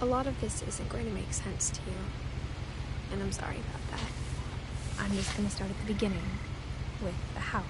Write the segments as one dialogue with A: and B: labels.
A: A lot of this isn't going to make sense to you, and I'm sorry about that. I'm just going to start at the beginning, with the house.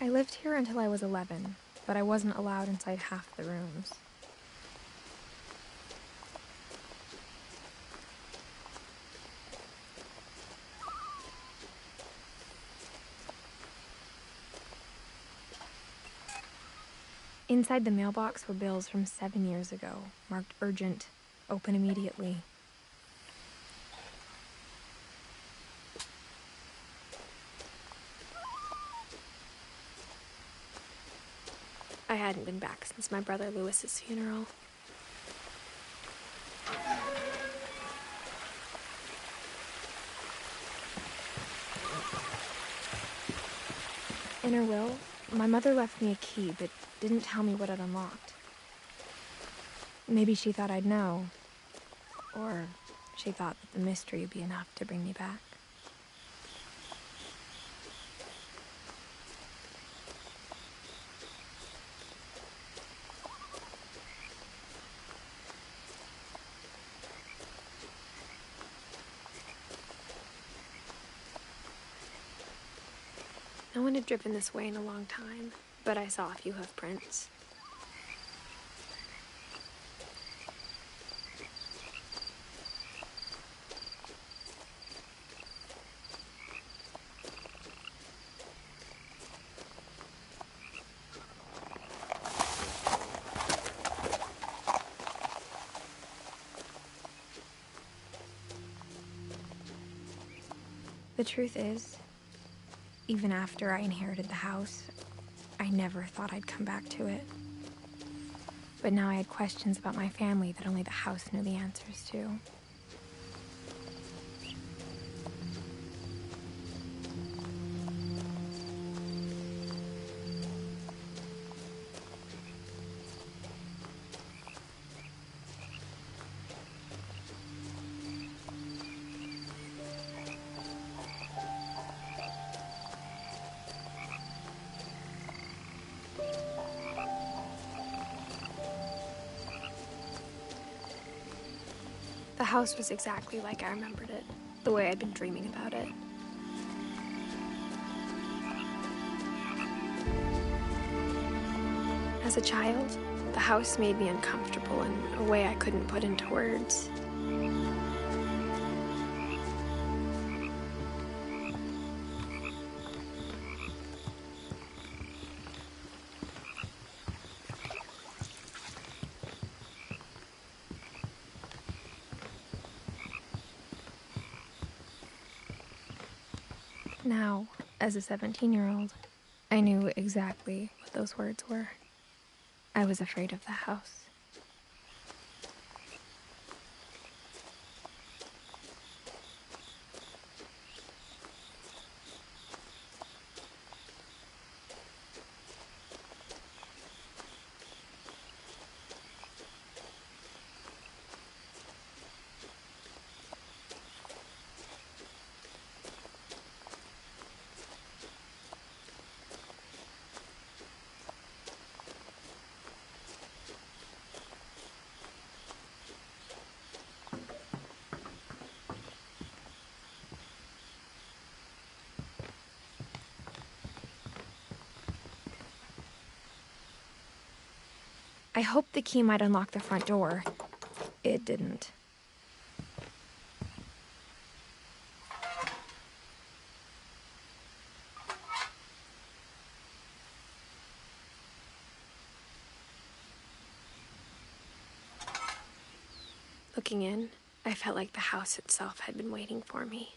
A: I lived here until I was 11, but I wasn't allowed inside half the rooms. Inside the mailbox were bills from 7 years ago, marked urgent, open immediately. I hadn't been back since my brother Lewis's funeral. In her will, my mother left me a key, but didn't tell me what it unlocked. Maybe she thought I'd know, or she thought that the mystery would be enough to bring me back. No one had driven this way in a long time, but I saw a few hoof prints. The truth is, even after I inherited the house, I never thought I'd come back to it. But now I had questions about my family that only the house knew the answers to. The house was exactly like I remembered it, the way I'd been dreaming about it. As a child, the house made me uncomfortable in a way I couldn't put into words. Now, as a 17-year-old, I knew exactly what those words were. I was afraid of the house. I hoped the key might unlock the front door. It didn't. Looking in, I felt like the house itself had been waiting for me.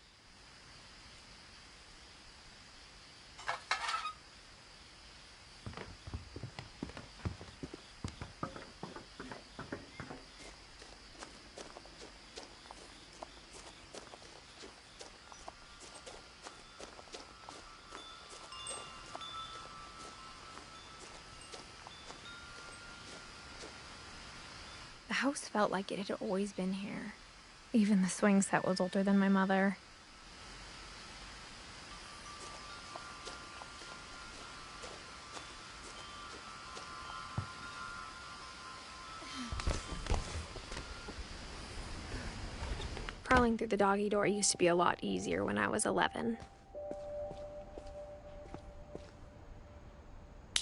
A: The house felt like it had always been here. Even the swing set was older than my mother. Crawling through the doggy door used to be a lot easier when I was 11.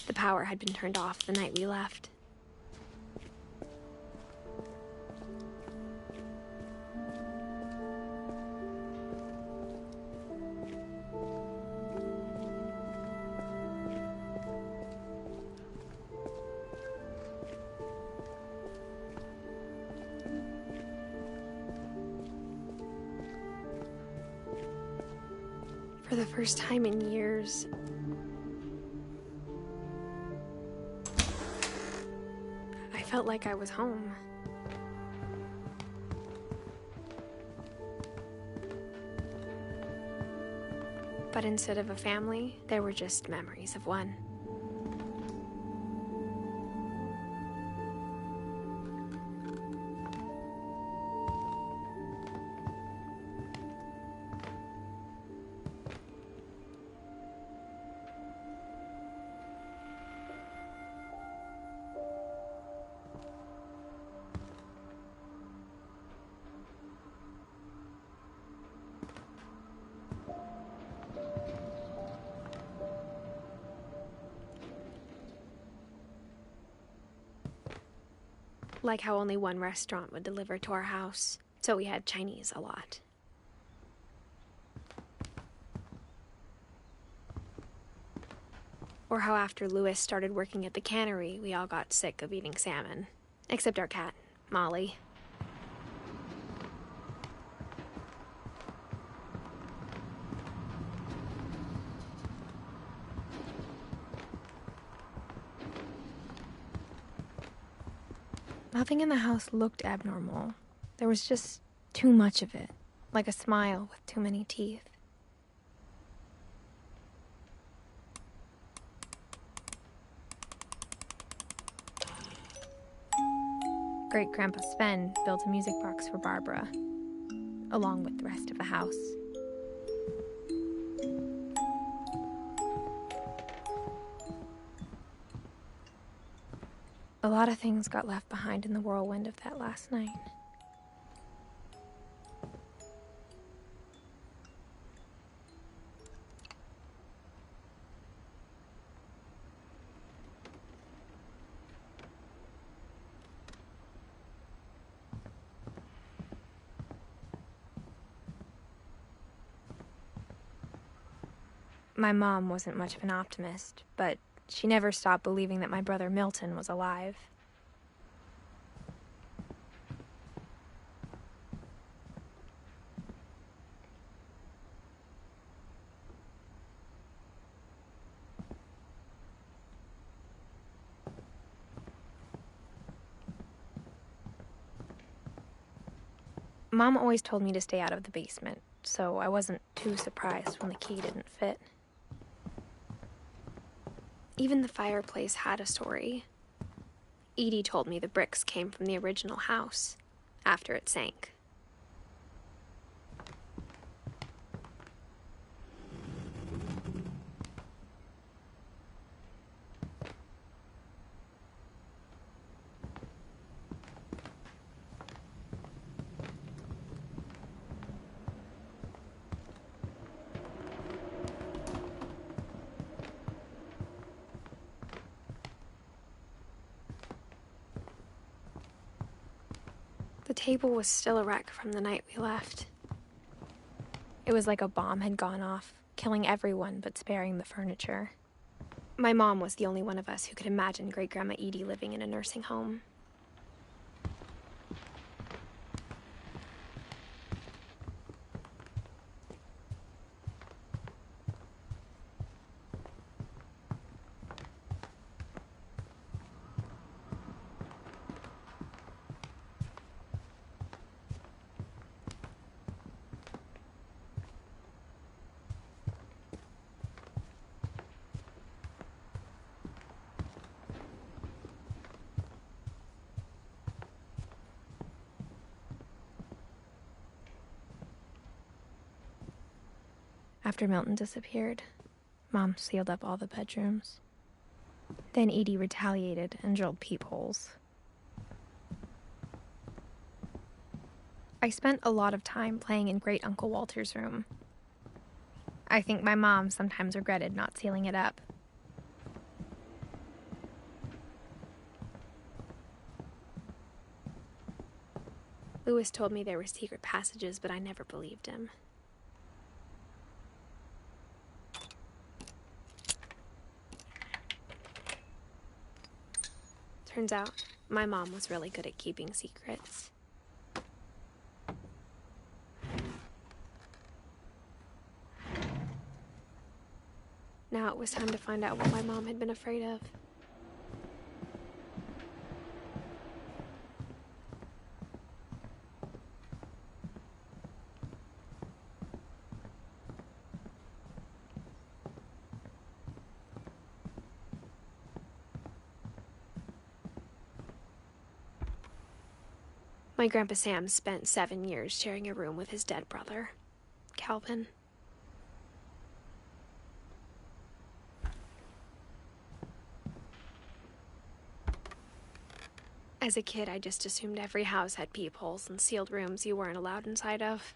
A: The power had been turned off the night we left. For the first time in years, I felt like I was home. But instead of a family, there were just memories of one. Like how only one restaurant would deliver to our house, so we had Chinese a lot. Or how after Louis started working at the cannery, we all got sick of eating salmon. Except our cat, Molly. Nothing in the house looked abnormal. There was just too much of it, like a smile with too many teeth. Great-Grandpa Sven built a music box for Barbara, along with the rest of the house. A lot of things got left behind in the whirlwind of that last night. My mom wasn't much of an optimist, but she never stopped believing that my brother Milton was alive. Mom always told me to stay out of the basement, so I wasn't too surprised when the key didn't fit. Even the fireplace had a story. Edie told me the bricks came from the original house, after it sank. table was still a wreck from the night we left. It was like a bomb had gone off, killing everyone but sparing the furniture. My mom was the only one of us who could imagine Great-Grandma Edie living in a nursing home. After Milton disappeared, Mom sealed up all the bedrooms. Then Edie retaliated and drilled peepholes. I spent a lot of time playing in Great Uncle Walter's room. I think my mom sometimes regretted not sealing it up. Lewis told me there were secret passages, but I never believed him. Turns out, my mom was really good at keeping secrets. Now it was time to find out what my mom had been afraid of. My Grandpa Sam spent 7 years sharing a room with his dead brother, Calvin. As a kid, I just assumed every house had peepholes and sealed rooms you weren't allowed inside of.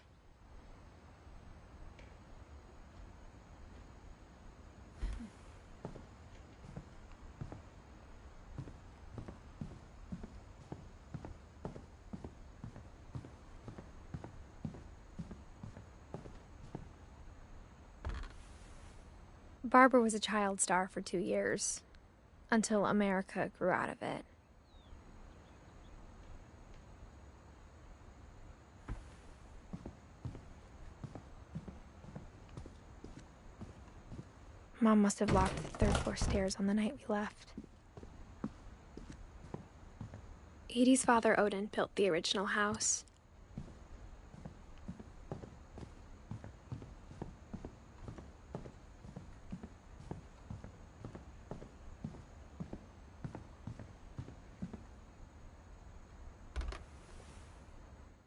A: Barbara was a child star for 2 years, until America grew out of it. Mom must have locked the third-floor stairs on the night we left. Edie's father, Odin, built the original house.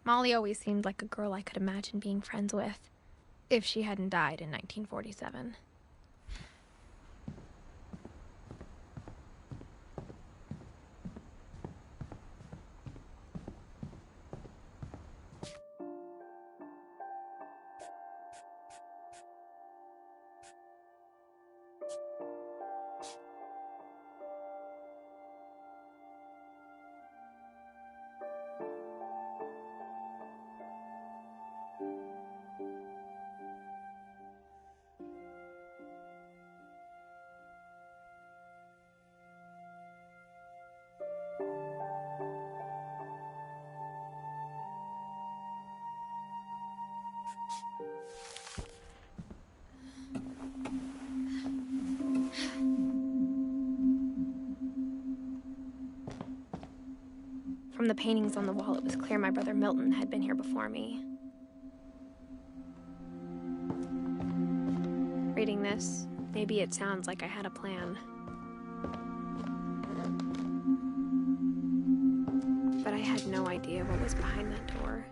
A: Molly always seemed like a girl I could imagine being friends with, if she hadn't died in 1947. From the paintings on the wall, it was clear my brother Milton had been here before me. Reading this, maybe it sounds like I had a plan. But I had no idea what was behind that door.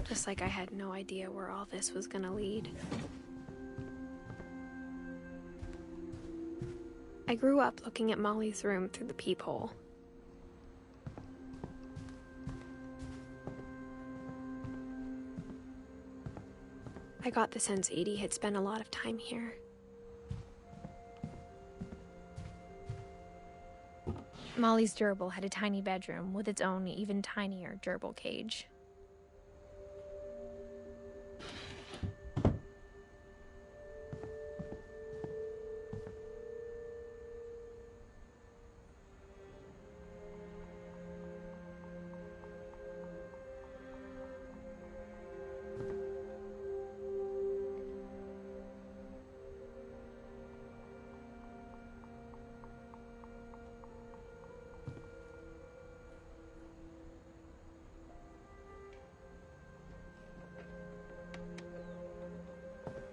A: Just like I had no idea where all this was gonna lead. I grew up looking at Molly's room through the peephole. I got the sense Edie had spent a lot of time here. Molly's gerbil had a tiny bedroom with its own even tinier gerbil cage.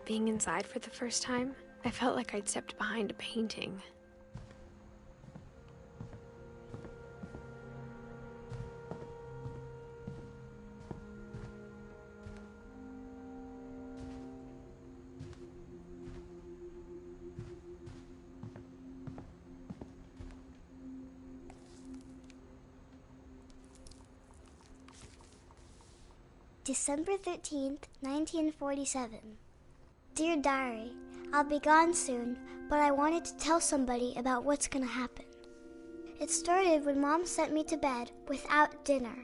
A: Being inside for the first time, I felt like I'd stepped behind a painting.
B: December 13th, 1947. Dear Diary, I'll be gone soon, but I wanted to tell somebody about what's gonna happen. It started when Mom sent me to bed without dinner.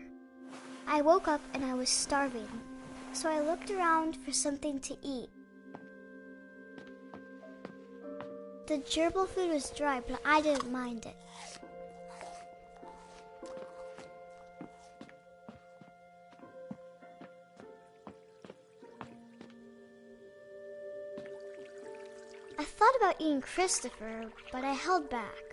B: I woke up and I was starving, so I looked around for something to eat. The gerbil food was dry, but I didn't mind it. I thought about eating Christopher, but I held back.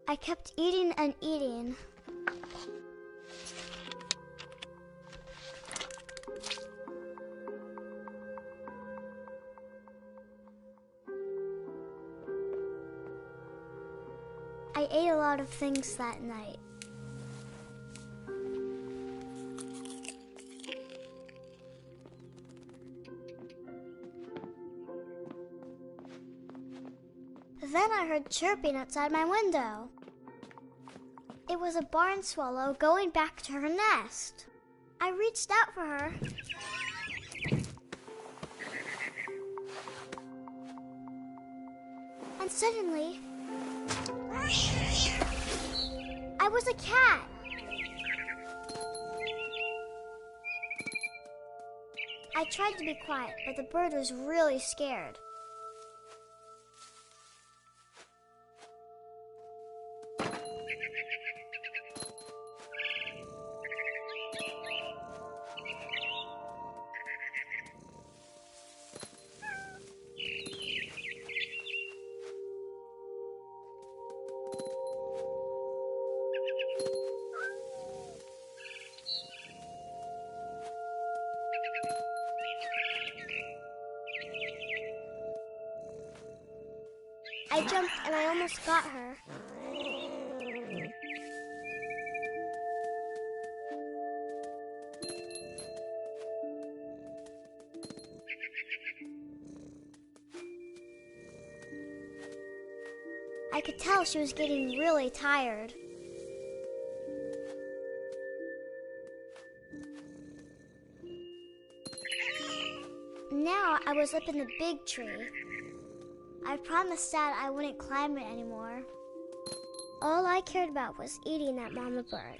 B: I kept eating and eating. I ate a lot of things that night. Then I heard chirping outside my window. It was a barn swallow going back to her nest. I reached out for her. And suddenly, I was a cat. I tried to be quiet, but the bird was really scared. I jumped and I almost got her. I could tell she was getting really tired. Now I was up in the big tree. I promised Dad I wouldn't climb it anymore. All I cared about was eating that mama bird.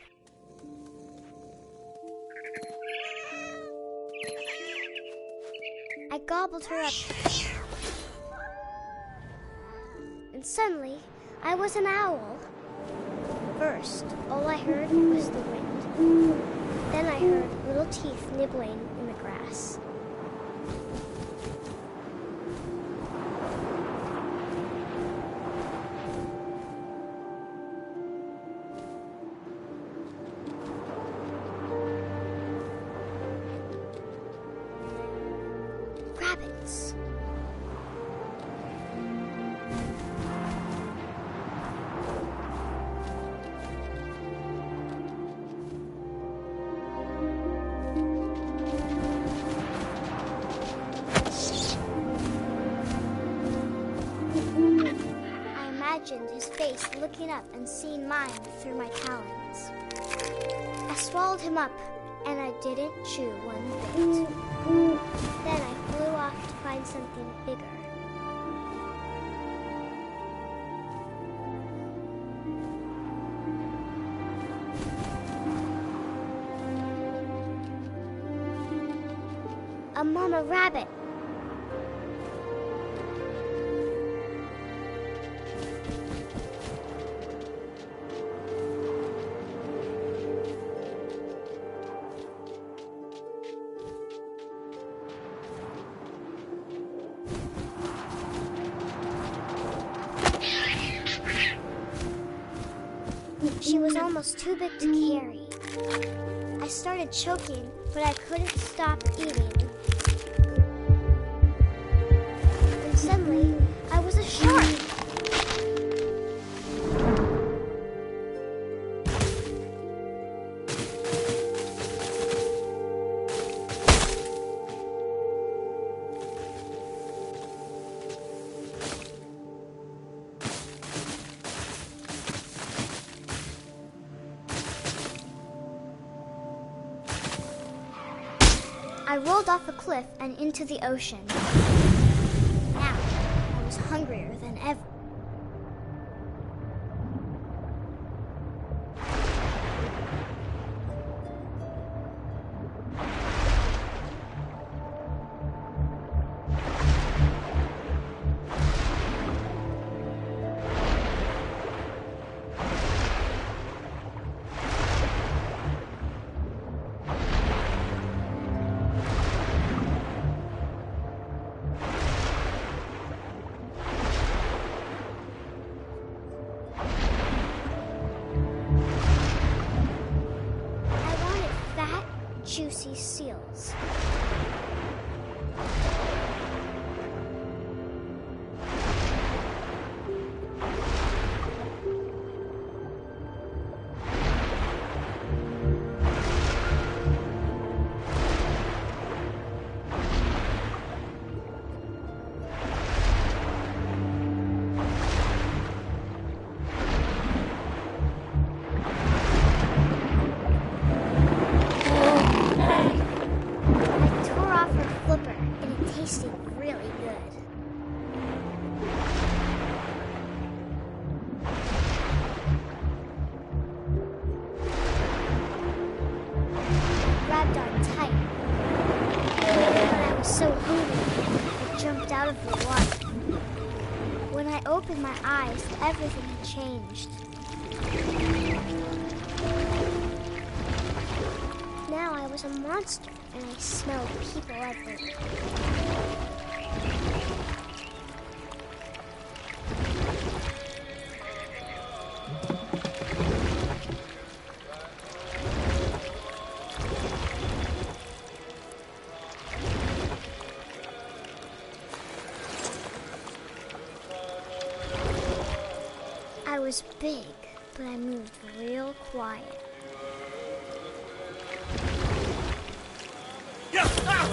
B: I gobbled her up. And suddenly, I was an owl. First, all I heard was the wind. Then I heard little teeth nibbling in the grass. Rabbits. face looking up and seeing mine through my talons. I swallowed him up, and I didn't chew one bit. Then I flew off to find something bigger. A mama rabbit. She was almost too big to carry. I started choking, but I couldn't stop eating. And suddenly, I was a shark. I rolled off a cliff and into the ocean. Now, I was hungrier than ever. Juicy seals. Opened my eyes, everything had changed. Now I was a monster, and I smelled people everywhere. I was big, but I moved real quiet.
C: Yeah! Ah!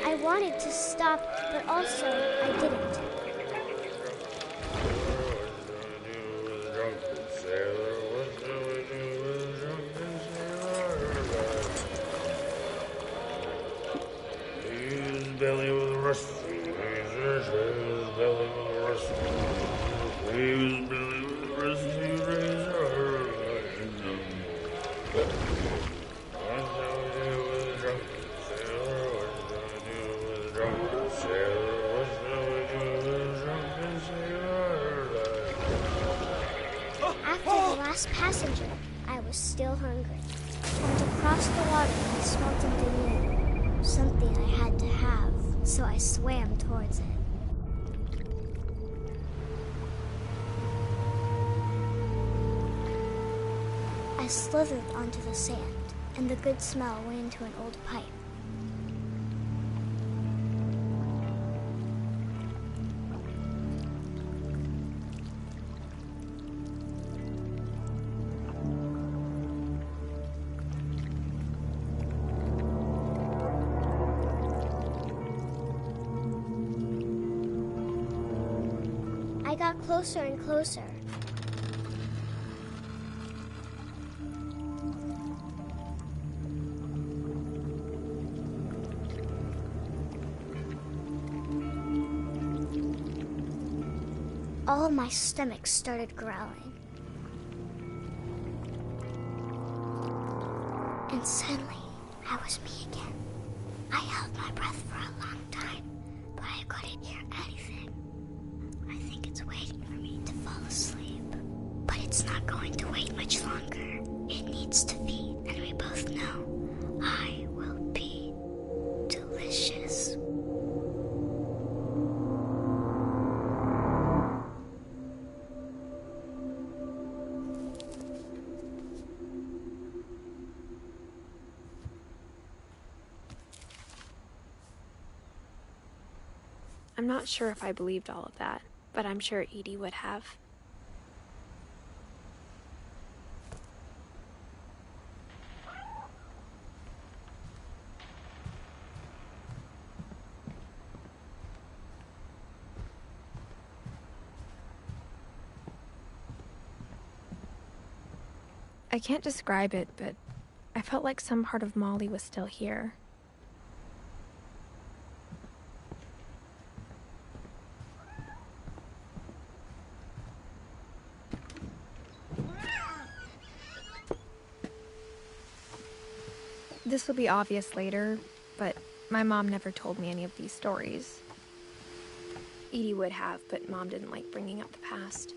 B: I wanted to stop, but also I didn't.
C: Belly with a rusty razor, his belly with a rusty razor, his belly with a rusty razor. What shall we do with a drunken sailor? What shall we do with a drunken sailor? What shall we do with a drunken sailor?
B: After the last passenger, I was still hungry. And across the water, I smelled something new. Something I had to have, so I swam towards it. I slithered onto the sand, and the good smell went into an old pipe. I got closer and closer. All of my stomach started growling. And suddenly, I was me again. I held my breath for a long time, but I couldn't hear anything. I think it's waiting for me to fall asleep. But it's not going to wait much longer. It needs to feed, and we both know I will be delicious.
A: I'm not sure if I believed all of that, but I'm sure Edie would have. I can't describe it, but I felt like some part of Molly was still here. This will be obvious later, but my mom never told me any of these stories. Edie would have, but Mom didn't like bringing up the past.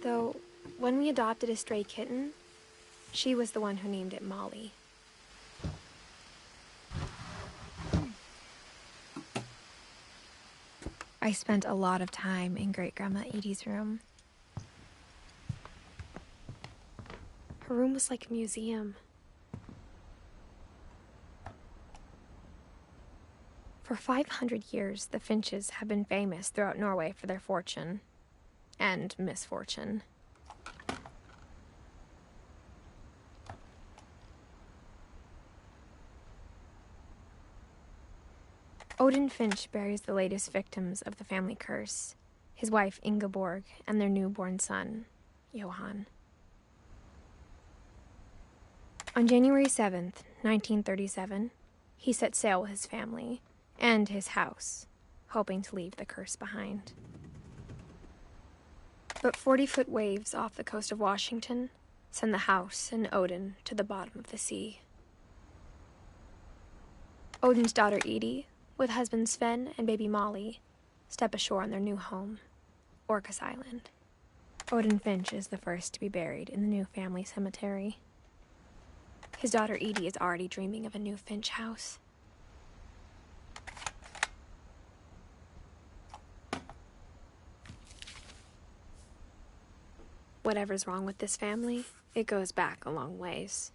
A: Though, when we adopted a stray kitten, she was the one who named it Molly. I spent a lot of time in Great-Grandma Edie's room. Her room was like a museum. For 500 years, the Finches have been famous throughout Norway for their fortune and misfortune. Odin Finch buries the latest victims of the family curse, his wife Ingeborg and their newborn son, Johan. On January 7th, 1937, he set sail with his family and his house, hoping to leave the curse behind. But 40-foot waves off the coast of Washington send the house and Odin to the bottom of the sea. Odin's daughter Edie, with husband Sven and baby Molly, step ashore on their new home, Orcas Island. Odin Finch is the first to be buried in the new family cemetery. His daughter Edie is already dreaming of a new Finch house. Whatever's wrong with this family, it goes back a long ways.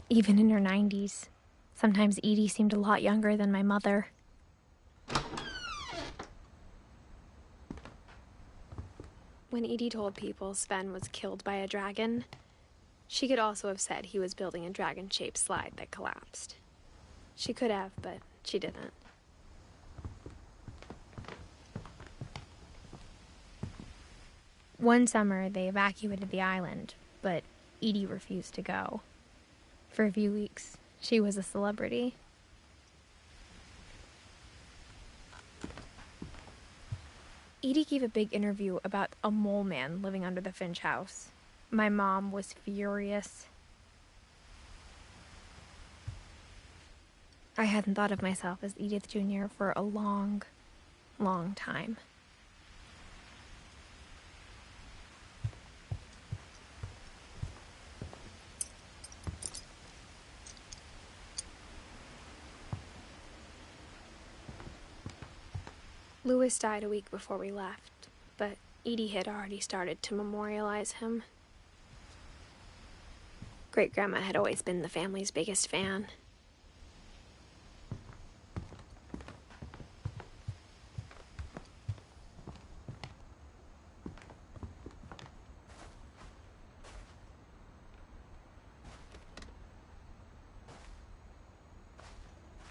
A: Even in her 90s, sometimes Edie seemed a lot younger than my mother. When Edie told people Sven was killed by a dragon, she could also have said he was building a dragon-shaped slide that collapsed. She could have, but she didn't. One summer, they evacuated the island, but Edie refused to go. For a few weeks, she was a celebrity. Edie gave a big interview about a mole man living under the Finch house. My mom was furious. I hadn't thought of myself as Edith Jr. for a long, long time. Louis died a week before we left, but Edie had already started to memorialize him. Great-grandma had always been the family's biggest fan.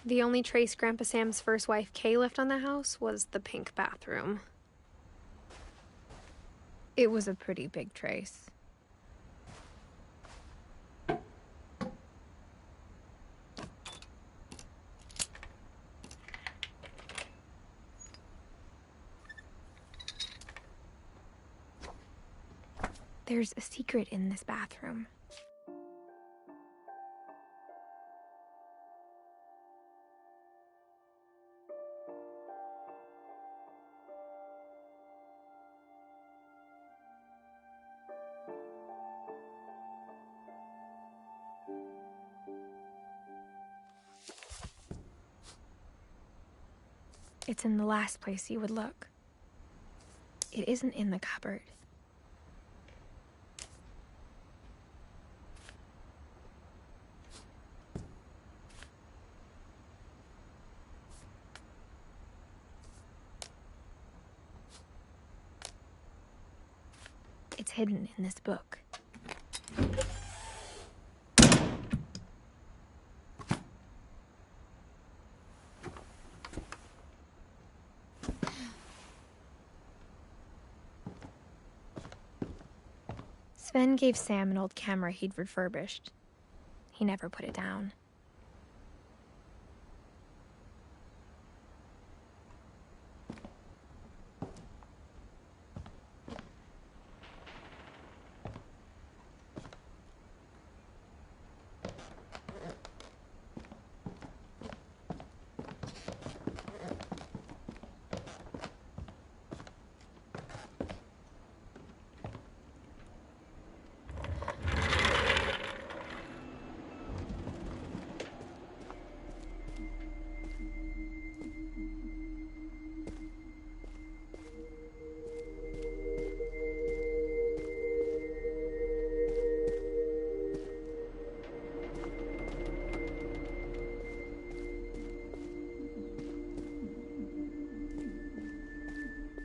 A: The only trace Grandpa Sam's first wife, Kay, left on the house was the pink bathroom. It was a pretty big trace. There's a secret in this bathroom. It's in the last place you would look. It isn't in the cupboard. It's hidden in this book. Sven gave Sam an old camera he'd refurbished. He never put it down.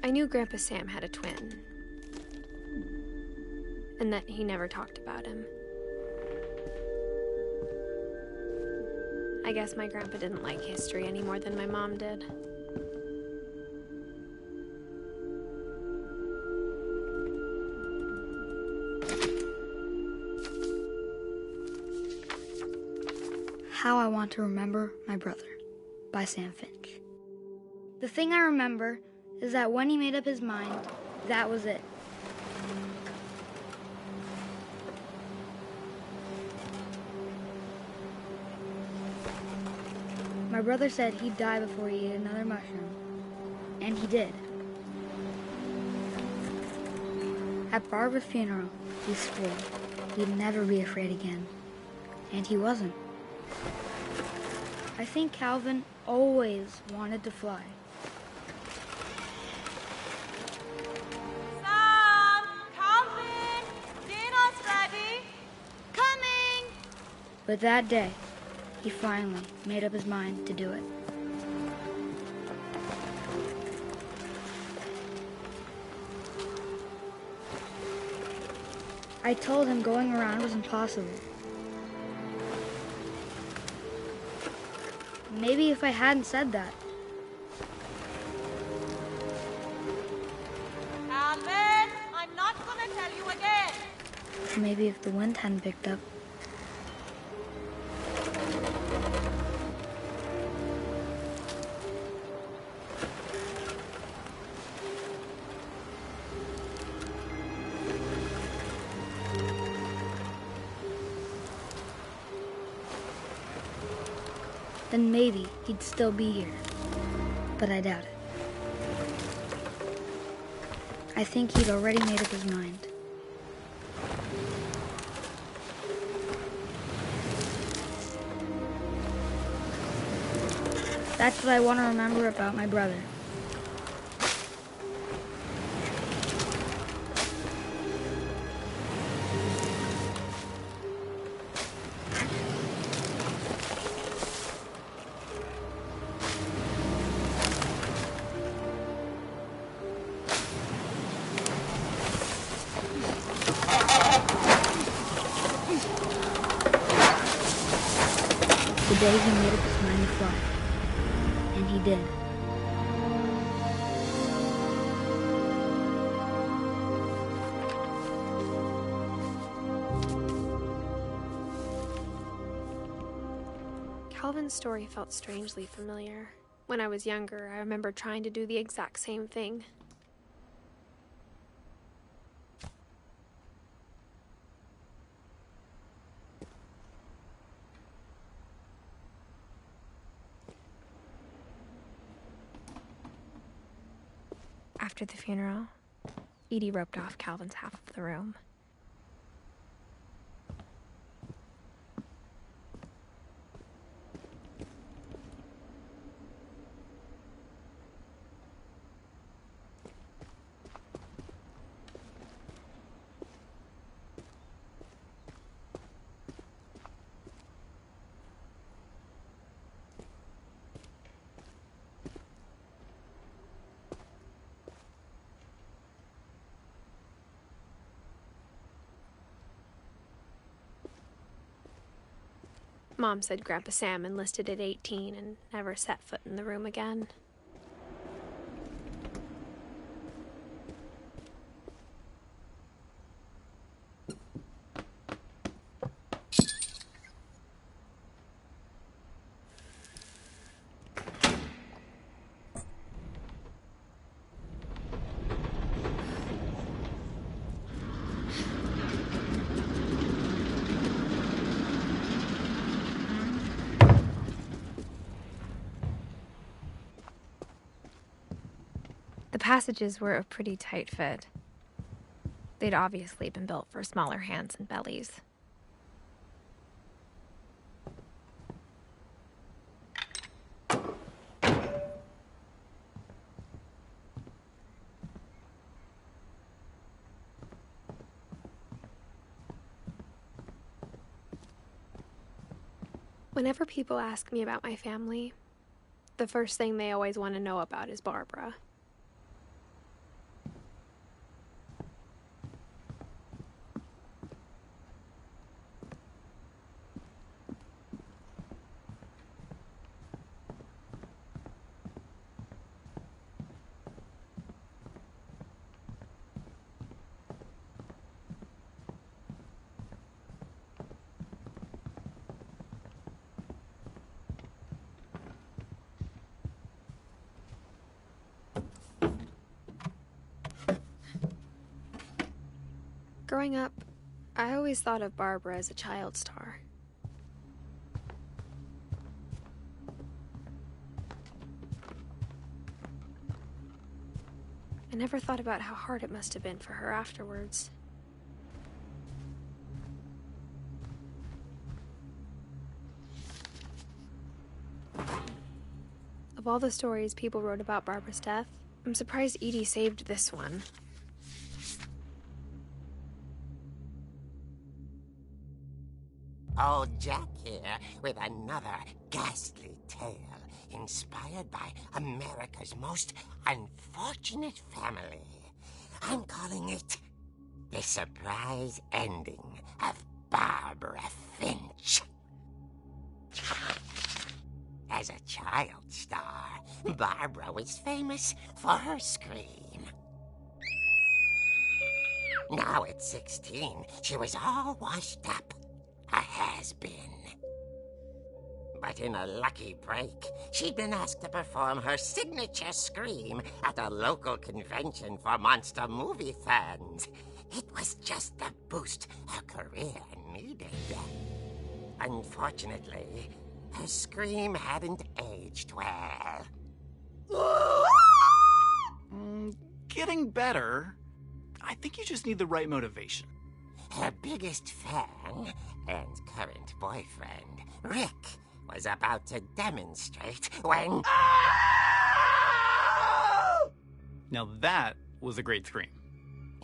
A: I knew Grandpa Sam had a twin, and that he never talked about him. I guess my grandpa didn't like history any more than my mom did.
D: How I Want to Remember My Brother by Sam Finch. The thing I remember is that when he made up his mind, that was it. My brother said he'd die before he ate another mushroom, and he did. At Barbara's funeral, he swore he'd never be afraid again, and he wasn't. I think Calvin always wanted to fly.
E: Sam! Calvin! Dinner's ready! Coming!
D: But that day, he finally made up his mind to do it. I told him going around was impossible. Maybe if I hadn't said that.
E: Calvin, I'm not
D: Maybe if the wind hadn't picked up. Then maybe he'd still be here. But I doubt it. I think he'd already made up his mind. That's what I want to remember about my brother. The day he made up his mind to fly. And he did.
F: Calvin's story felt strangely familiar. When I was younger, I remember trying to do the exact same thing.
A: After the funeral, Edie roped off Calvin's half of the room.
F: Mom said Grandpa Sam enlisted at 18 and never set foot in the room again.
A: The passages were a pretty tight fit. They'd obviously been built for smaller hands and bellies.
F: Whenever people ask me about my family, the first thing they always want to know about is Barbara. Growing up, I always thought of Barbara as a child star. I never thought about how hard it must have been for her afterwards. Of all the stories people wrote about Barbara's death, I'm surprised Edie saved this one.
G: Old Jack here with another ghastly tale inspired by America's most unfortunate family. I'm calling it The Surprise Ending of Barbara Finch. As a child star, Barbara was famous for her scream. Now at 16, she was all washed up. A has-been. But in a lucky break, she'd been asked to perform her signature scream at a local convention for monster movie fans. It was just the boost her career needed. Unfortunately, her scream hadn't aged well.
H: Getting better. I think you just need the right motivation.
G: Her biggest fan and current boyfriend, Rick, was about to demonstrate when...
H: Now that was a great scream.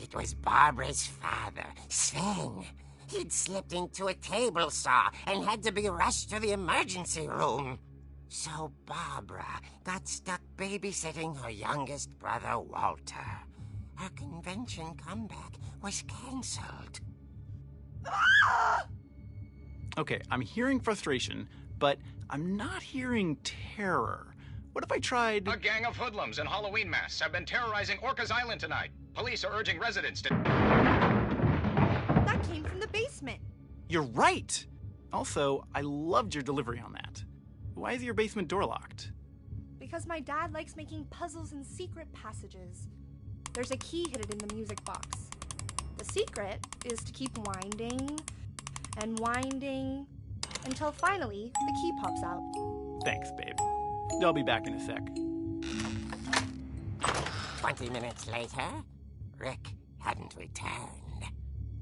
G: It was Barbara's father, Sven. He'd slipped into a table saw and had to be rushed to the emergency room. So Barbara got stuck babysitting her youngest brother, Walter. Her convention comeback was canceled.
H: Okay, I'm hearing frustration, but I'm not hearing terror. What if I tried...
I: A gang of hoodlums in Halloween masks have been terrorizing Orcas Island tonight. Police are urging residents to...
E: That came from the basement.
H: You're right! Also, I loved your delivery on that. Why is your basement door locked?
E: Because my dad likes making puzzles and secret passages. There's a key hidden in the music box. The secret is to keep winding and winding until finally the key pops out.
H: Thanks, babe. I'll be back in a sec.
G: 20 minutes later, Rick hadn't returned.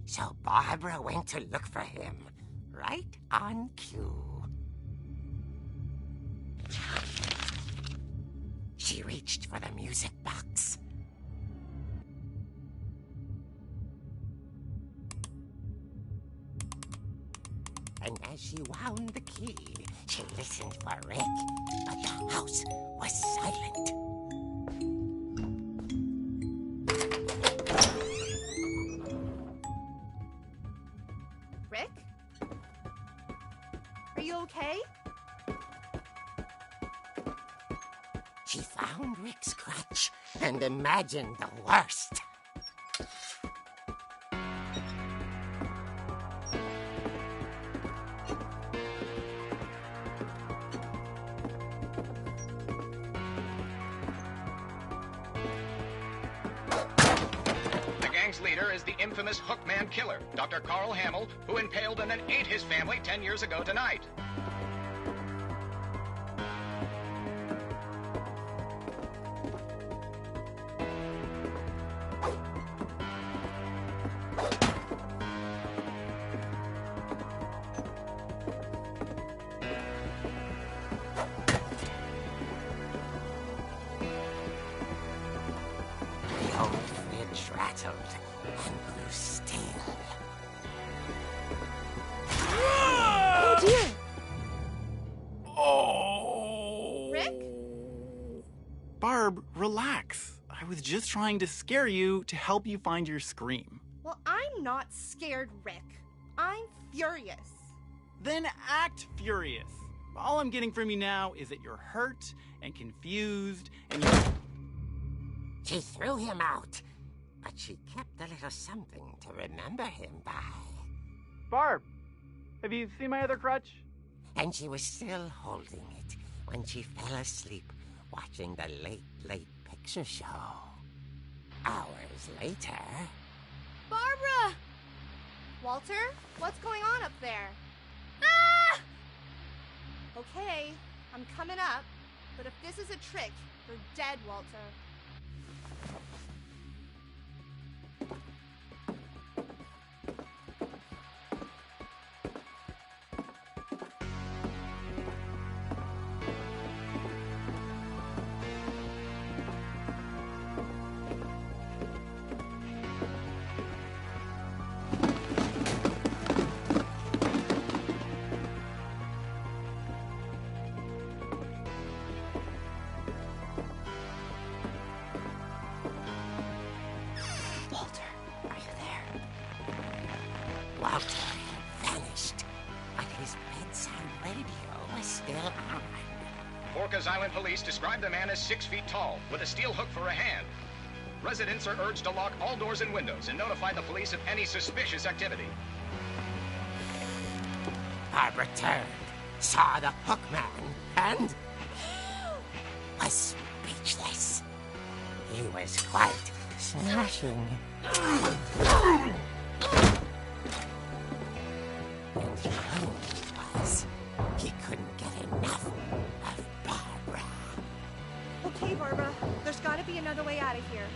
G: So Barbara went to look for him, right on cue. She reached for the music box. And as she wound the key, she listened for Rick, but the house was silent.
E: Rick? Are you okay?
G: She found Rick's crutch and imagined the worst.
I: The gang's leader is the infamous Hookman killer, Dr. Carl Hamill, who impaled and then ate his family 10 years ago tonight.
G: The old fridge rattled and grew still.
E: Oh dear!
H: Oh!
E: Rick?
H: Barb, relax. I was just trying to scare you to help you find your scream.
E: Well, I'm not scared, Rick. I'm furious.
H: Then act furious. All I'm getting from you now is that you're hurt and confused and you...
G: She threw him out, but she kept a little something to remember him by.
H: Barb, have you seen my other crutch?
G: And she was still holding it when she fell asleep watching the late picture show. Hours later...
E: Barbara! Walter, what's going on up there? Ah! Okay, I'm coming up, but if this is a trick, you're dead, Walter.
G: Walter had vanished, but his bedside radio was still on.
I: Orcas Island police described the man as 6 feet tall, with a steel hook for a hand. Residents are urged to lock all doors and windows and notify the police of any suspicious activity.
G: Barbara turned, saw the hookman, and was speechless. He was quite smashing. And the only was, he couldn't get enough of Barbara.
E: Okay, Barbara. There's gotta be another way out of here.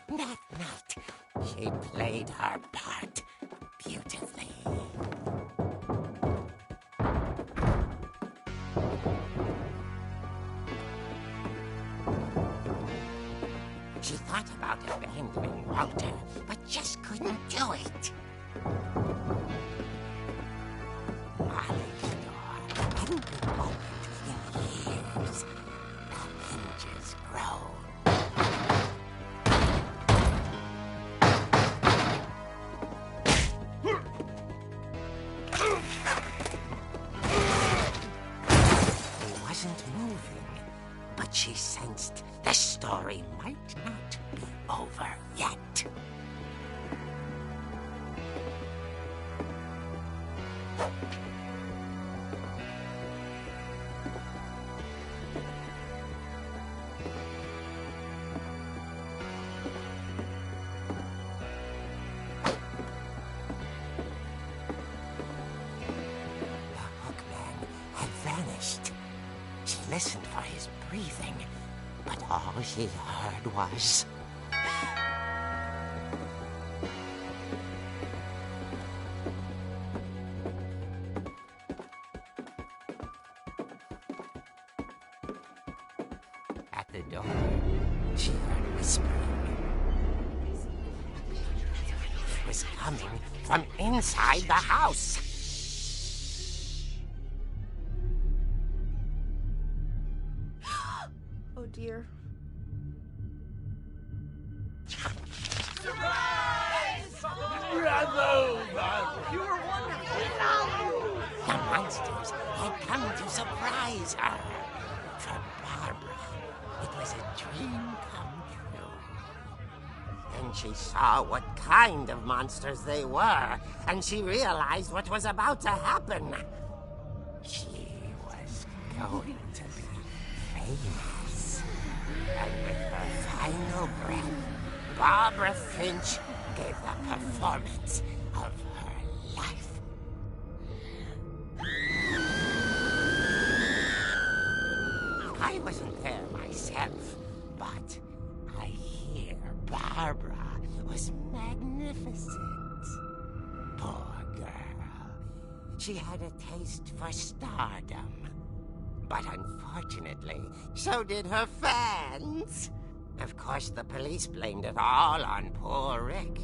G: That night, she played her part beautifully. She thought about abandoning Walter, but just couldn't do it. Molly's door hadn't been opened in years. The hinges groaned. He wasn't moving, but she sensed the story might not be over yet. She listened for his breathing, but all she heard was... At the door, she heard whispering. It was coming from inside the house.
E: Oh dear.
G: You were wonderful. The monsters had come to surprise her. For Barbara, it was a dream come true. Then she saw what kind of monsters they were, and she realized what was about to happen. She was going to be famous. And with her final breath, Barbara Finch gave the performance of her life. I wasn't there myself, but I hear Barbara was magnificent. Poor girl. She had a taste for stardom. But unfortunately, so did her fans. Of course, the police blamed it all on poor Rick,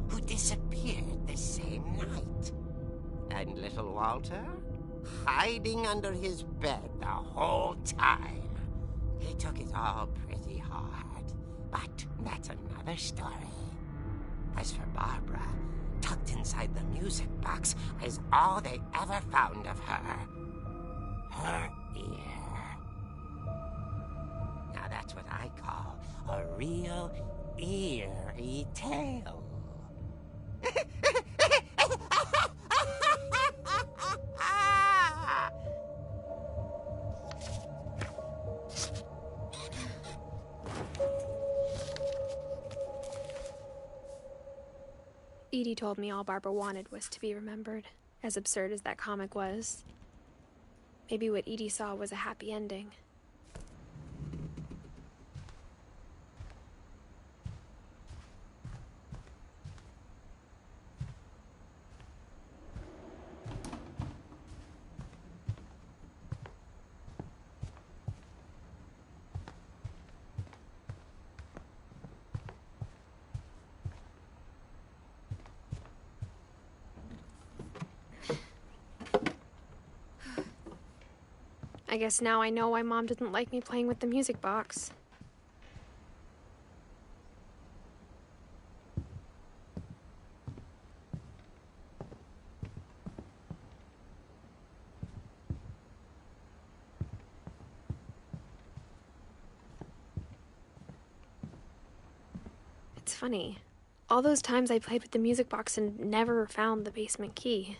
G: who disappeared the same night. And little Walter, hiding under his bed the whole time. He took it all pretty hard, but that's another story. As for Barbara, tucked inside the music box is all they ever found of her. Her ear. Now that's what I call a real eerie tale.
F: Edie told me all Barbara wanted was to be remembered, as absurd as that comic was. Maybe what Edie saw was a happy ending. I guess now I know why Mom didn't like me playing with the music box. funny. All those times I played with the music box and never found the basement key.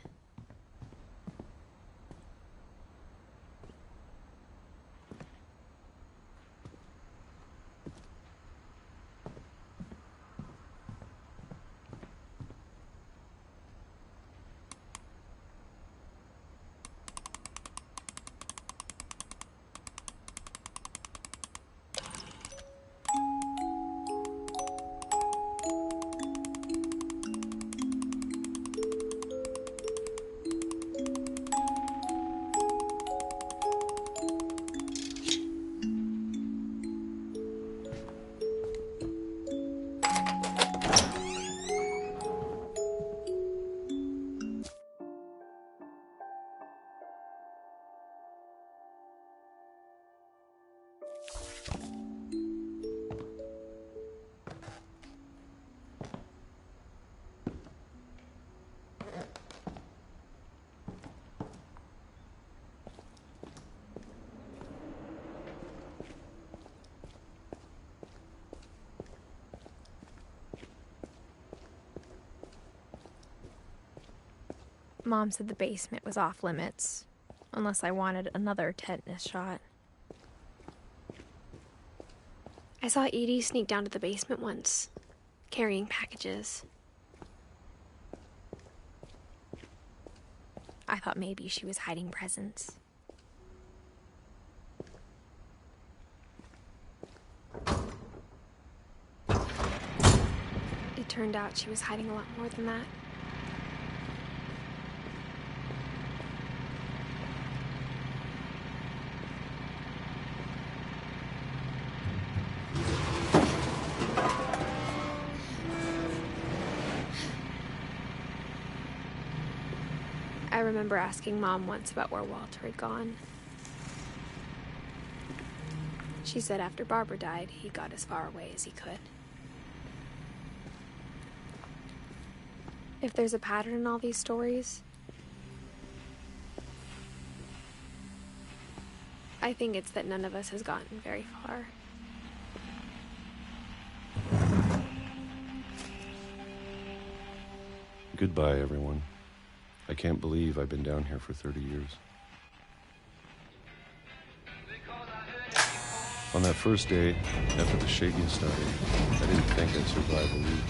F: Mom said the basement was off limits, unless I wanted another tetanus shot. I saw Edie sneak down to the basement once, carrying packages. I thought maybe she was hiding presents. It turned out she was hiding a lot more than that. I remember asking Mom once about where Walter had gone. She said after Barbara died, he got as far away as he could. If there's a pattern in all these stories, I think it's that none of us has gotten very far.
J: Goodbye, everyone. I can't believe I've been down here for 30 years. On that first day, after the shaking started, I didn't think I'd survive a week.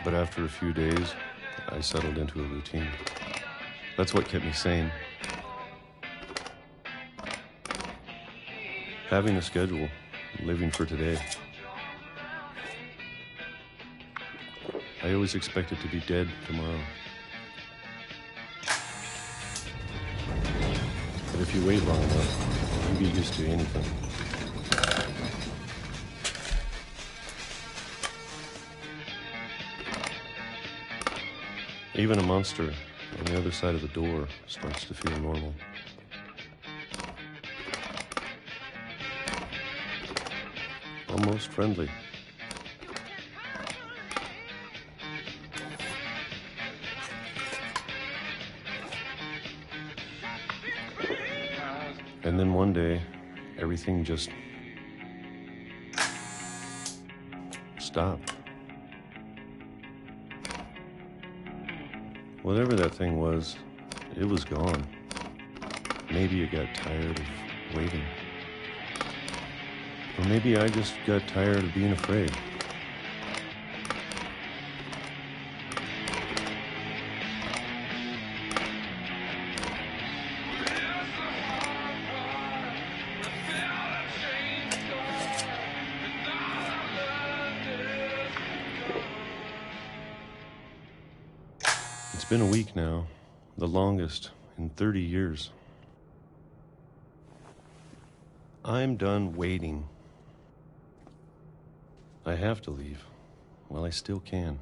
J: But after a few days, I settled into a routine. That's what kept me sane. Having a schedule, living for today. I always expected to be dead tomorrow. But if you wait long enough, you get used to anything. Even a monster on the other side of the door starts to feel normal. Almost friendly. And then one day, everything just stopped. Whatever that thing was, it was gone. Maybe it got tired of waiting. Or maybe I just got tired of being afraid. It's been a week now, the longest in 30 years. I'm done waiting. I have to leave. Well, I still can.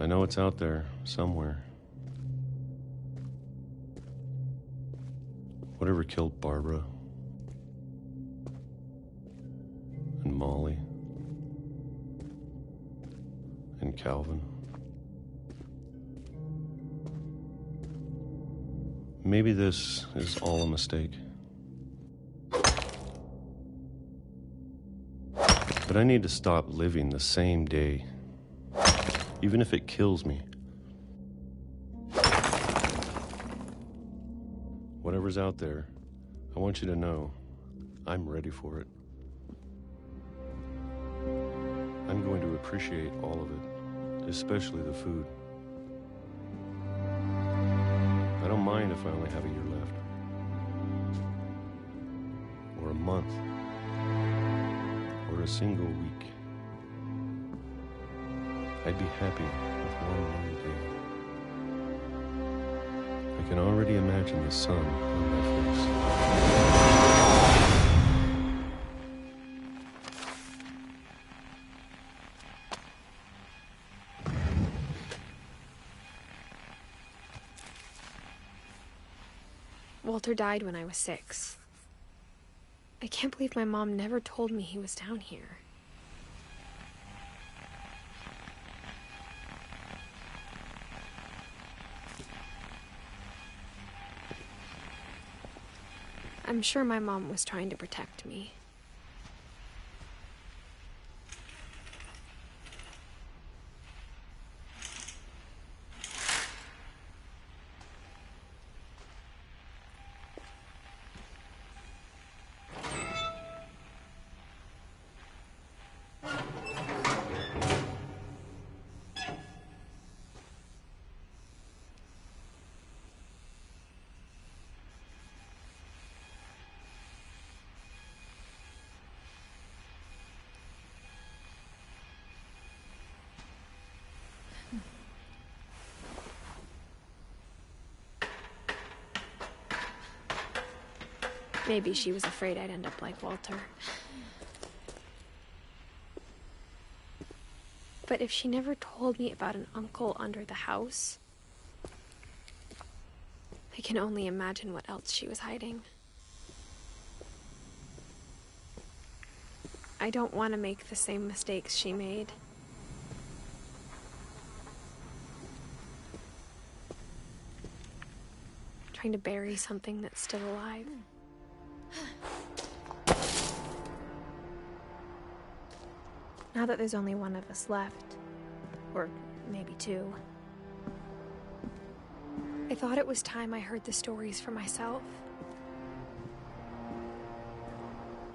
J: I know it's out there, somewhere. Whatever killed Barbara and Molly and Calvin. Maybe this is all a mistake. But I need to stop living the same day, even if it kills me. Whatever's out there, I want you to know I'm ready for it. I'm going to appreciate all of it, especially the food. I don't mind if I only have a year left, or a month, or a single week. I'd be happy with one long day. I can already imagine the sun on my face.
F: Walter died when I was 6. I can't believe my mom never told me he was down here. I'm sure my mom was trying to protect me. Maybe she was afraid I'd end up like Walter. But if she never told me about an uncle under the house, I can only imagine what else she was hiding. I don't want to make the same mistakes she made. Trying to bury something that's still alive. Now that there's only one of us left, or maybe 2, I thought it was time I heard the stories for myself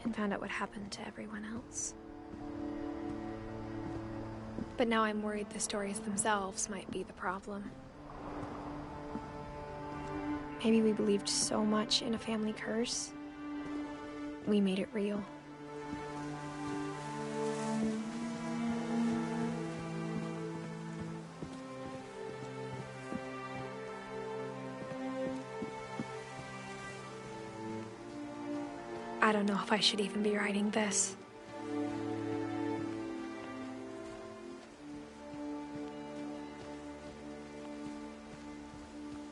F: and found out what happened to everyone else. But now I'm worried the stories themselves might be the problem. Maybe we believed so much in a family curse, we made it real. I don't know if I should even be writing this.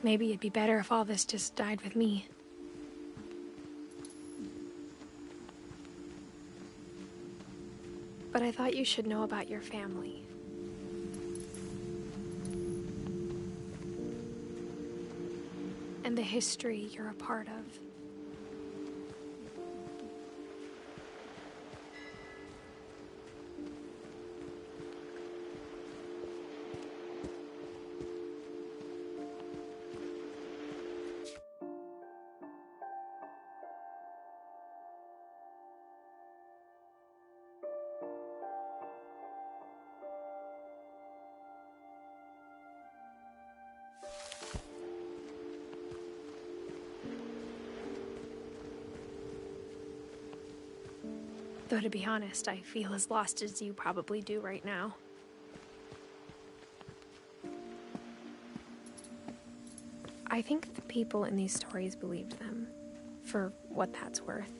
F: Maybe it'd be better if all this just died with me. But I thought you should know about your family. And the history you're a part of. Though to be honest, I feel as lost as you probably do right now. I think the people in these stories believed them, for what that's worth.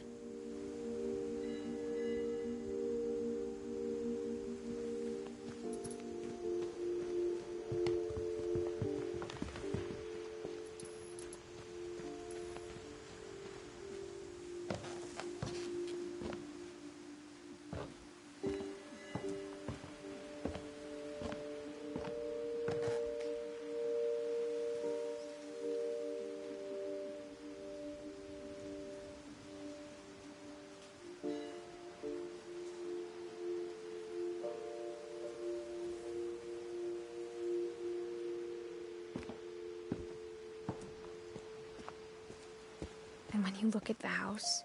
A: And when you look at the house,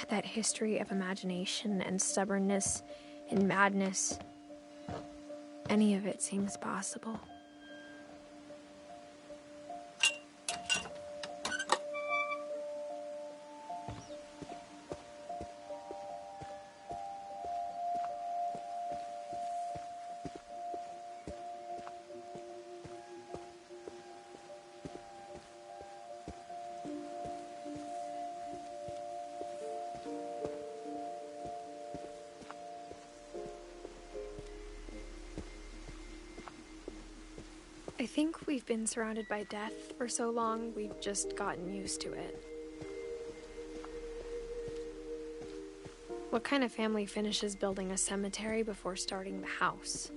A: that history of imagination and stubbornness and madness, any of it seems possible. I think we've been surrounded by death for so long, we've just gotten used to it. What kind of family finishes building a cemetery before starting the house?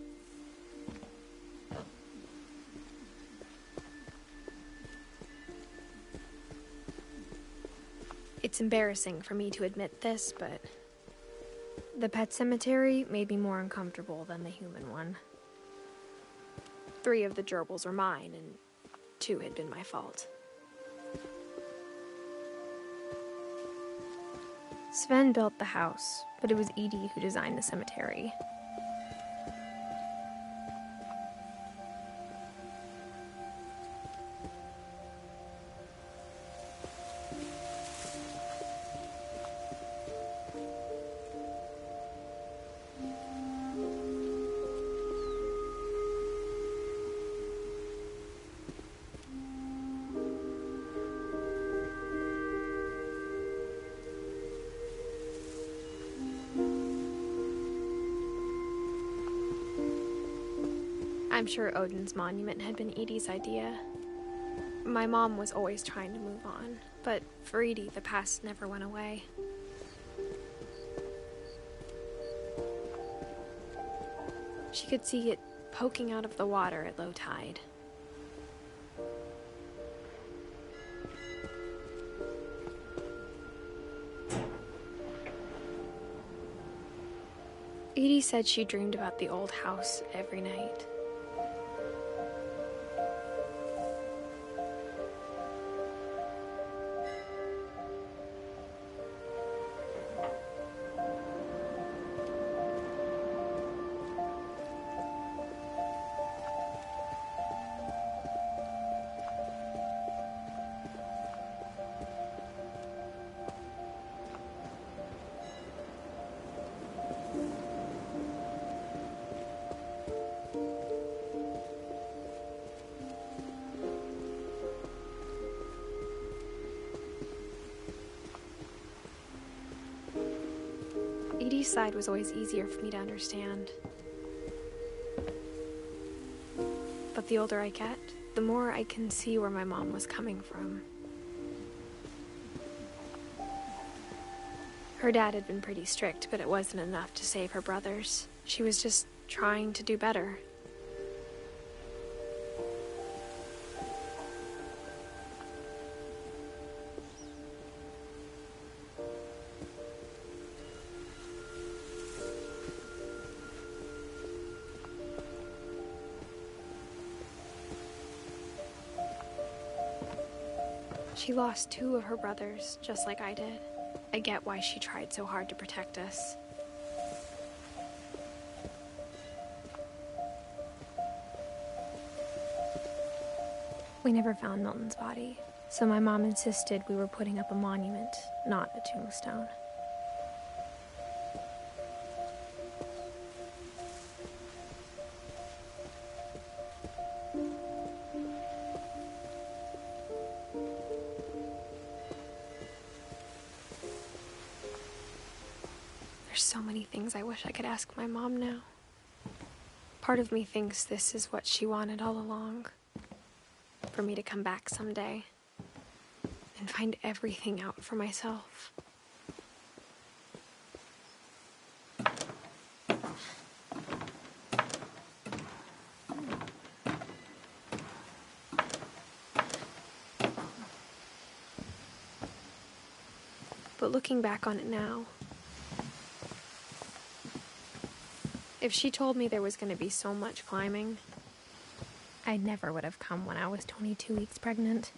A: It's embarrassing for me to admit this, but the pet cemetery made me more uncomfortable than the human one. 3 of the gerbils were mine, and 2 had been my fault. Sven built the house, but it was Edie who designed the cemetery. I'm sure Odin's monument had been Edie's idea. My mom was always trying to move on, but for Edie, the past never went away. She could see it poking out of the water at low tide. Edie said she dreamed about the old house every night. Edie's side was always easier for me to understand. But the older I get, the more I can see where my mom was coming from. Her dad had been pretty strict, but it wasn't enough to save her brothers. She was just trying to do better. She lost 2 of her brothers, just like I did. I get why she tried so hard to protect us. We never found Milton's body, so my mom insisted we were putting up a monument, not a tombstone. There's so many things I wish I could ask my mom now. Part of me thinks this is what she wanted all along. For me to come back someday and find everything out for myself. But looking back on it now, if she told me there was going to be so much climbing, I never would have come when I was 22 weeks pregnant.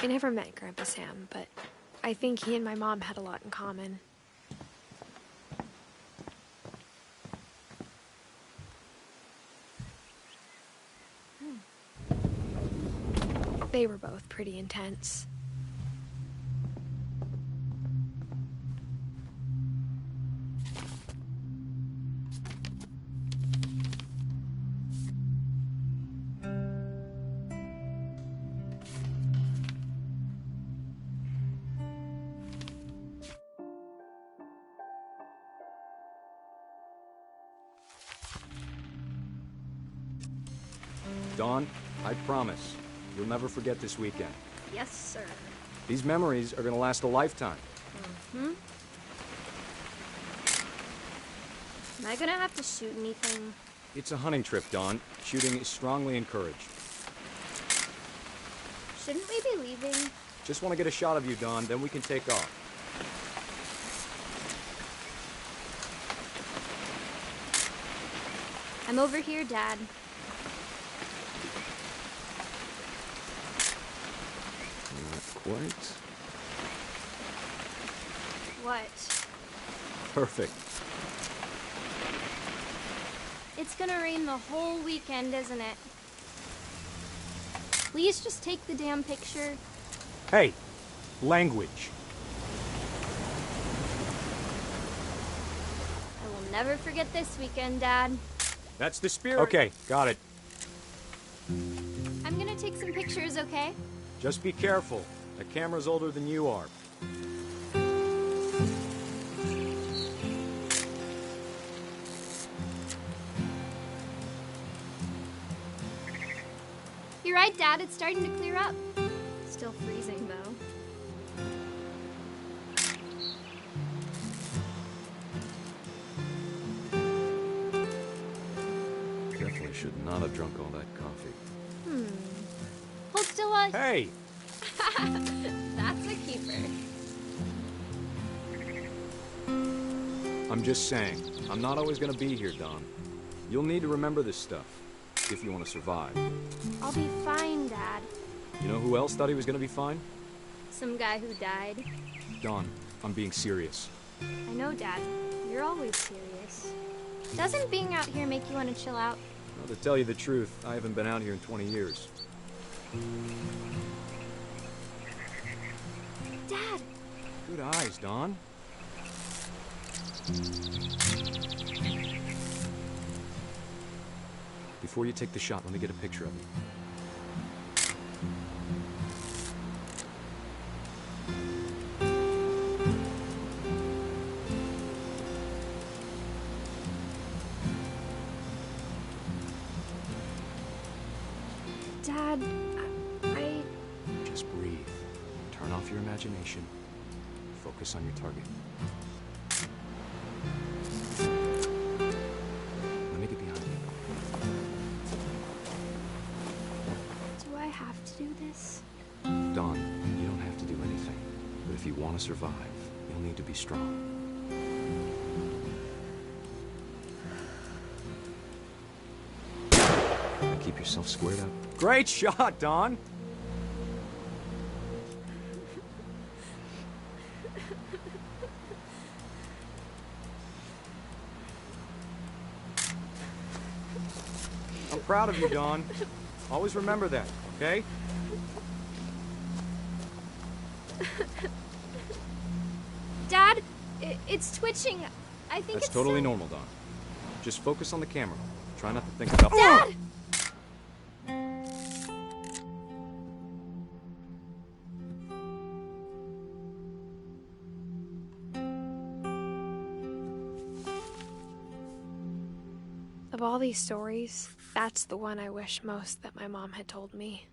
F: I never met Grandpa Sam, but I think he and my mom had a lot in common. They were both pretty intense.
K: Dawn, I promise, you'll never forget this weekend.
L: Yes, sir.
K: These memories are gonna last a lifetime.
L: Mm-hmm. Am I gonna have to shoot anything?
K: It's a hunting trip, Dawn. Shooting is strongly encouraged.
L: Shouldn't we be leaving?
K: Just want to get a shot of you, Dawn, then we can take off.
L: I'm over here, Dad.
K: Not quite.
L: What?
K: Perfect.
L: It's gonna rain the whole weekend, isn't it? Please just take the damn picture.
K: Hey, language.
L: I will never forget this weekend, Dad.
K: That's the spirit. Okay, got it.
L: I'm gonna take some pictures, okay?
K: Just be careful. The camera's older than you are.
L: You're right, Dad. It's starting to clear up. Still freezing, though.
K: Definitely should not have drunk all that coffee.
L: Hold still, while...
K: Hey!
L: That's a keeper.
K: I'm just saying, I'm not always gonna be here, Don. You'll need to remember this stuff, if you want to survive.
L: I'll be fine, Dad.
K: You know who else thought he was gonna be fine?
L: Some guy who died.
K: Don, I'm being serious.
L: I know, Dad. You're always serious. Doesn't being out here make you want to chill out?
K: Well, to tell you the truth, I haven't been out here in 20 years.
L: Dad!
K: Good eyes, Don. Before you take the shot, let me get a picture of you.
F: Dad, I...
K: Just breathe. Turn off your imagination. Focus on your target. Let me get behind you.
L: Do I have to do this?
K: Dawn, you don't have to do anything. But if you want to survive, you'll need to be strong. Now keep yourself squared up. Great shot, Dawn! I'm proud of you, Dawn. Always remember that, okay?
L: Dad, it's twitching. I think
K: That's
L: it's
K: totally
L: so...
K: normal, Dawn. Just focus on the camera. Try not to think about...
L: Dad!
F: Of all these stories, that's the one I wish most that my mom had told me.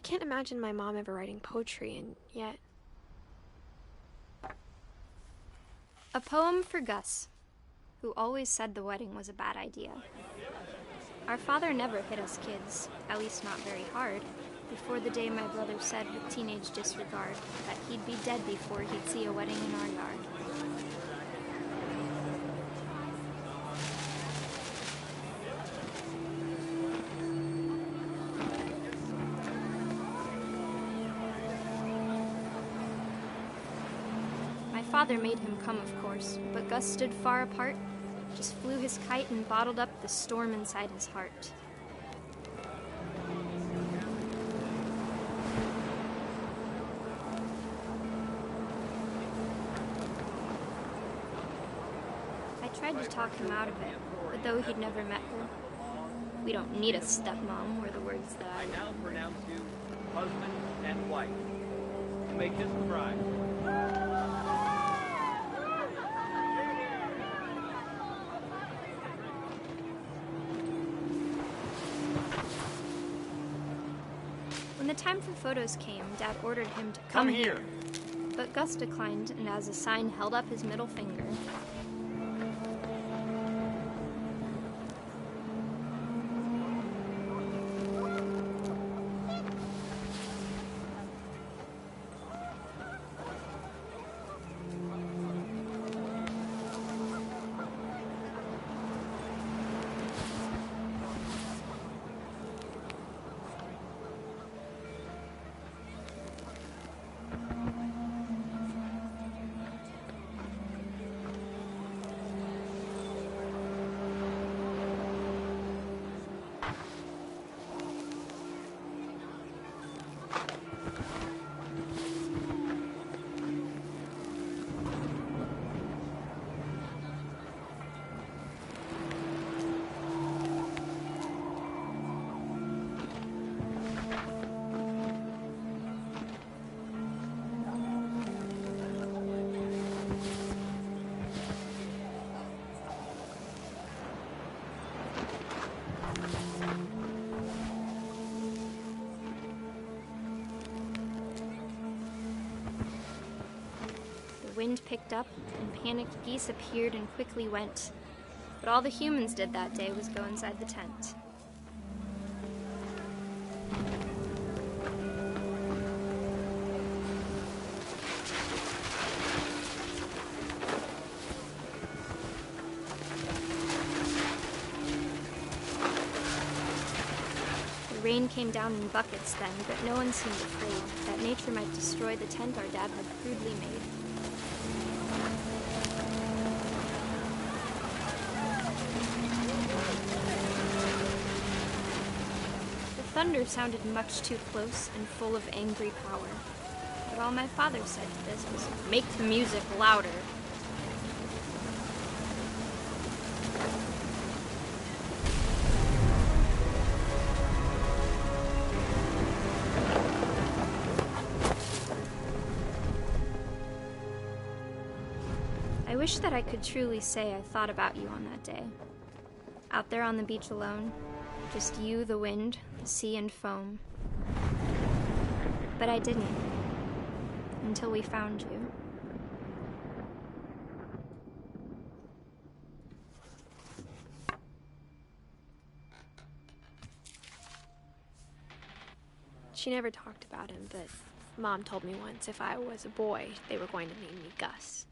F: can't imagine my mom ever writing poetry, and yet...
L: A poem for Gus, who always said the wedding was a bad idea. Our father never hit us kids, at least not very hard, before the day my brother said with teenage disregard that he'd be dead before he'd see a wedding in our yard. My father made him come, of course, but Gus stood far apart, just flew his kite and bottled up the storm inside his heart. I tried to talk him out of it, but though he'd never met her, "We don't need a stepmom," were the words that
M: I now pronounce you husband and wife. Make this the bride.
L: When the time for photos came, Dad ordered him to come here. But Gus declined, and as a sign held up his middle finger. The wind picked up, and panicked geese appeared and quickly went. But all the humans did that day was go inside the tent. The rain came down in buckets then, but no one seemed afraid that nature might destroy the tent our dad had crudely made. Thunder sounded much too close and full of angry power. But all my father said to this was, "Make the music louder." I wish that I could truly say I thought about you on that day. Out there on the beach alone, just you, the wind, the sea, and foam. But I didn't. Until we found you.
F: She never talked about him, but Mom told me once if I was a boy, they were going to name me Gus.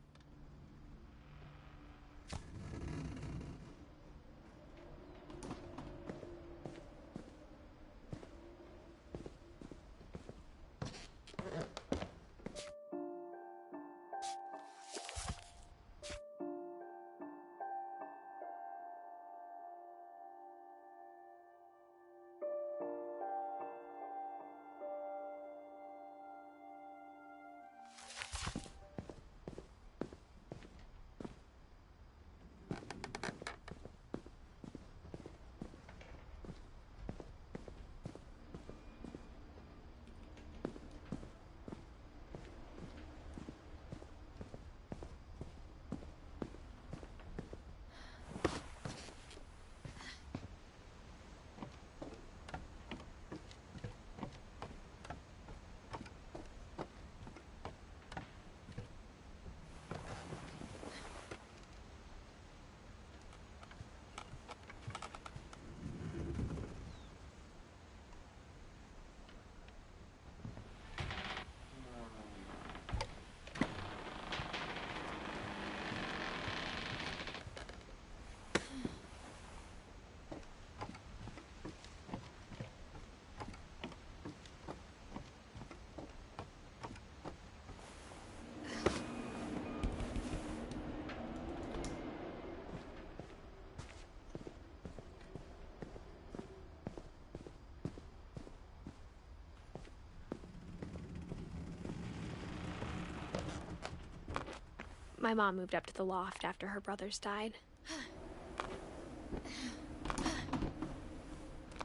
F: My mom moved up to the loft after her brothers died.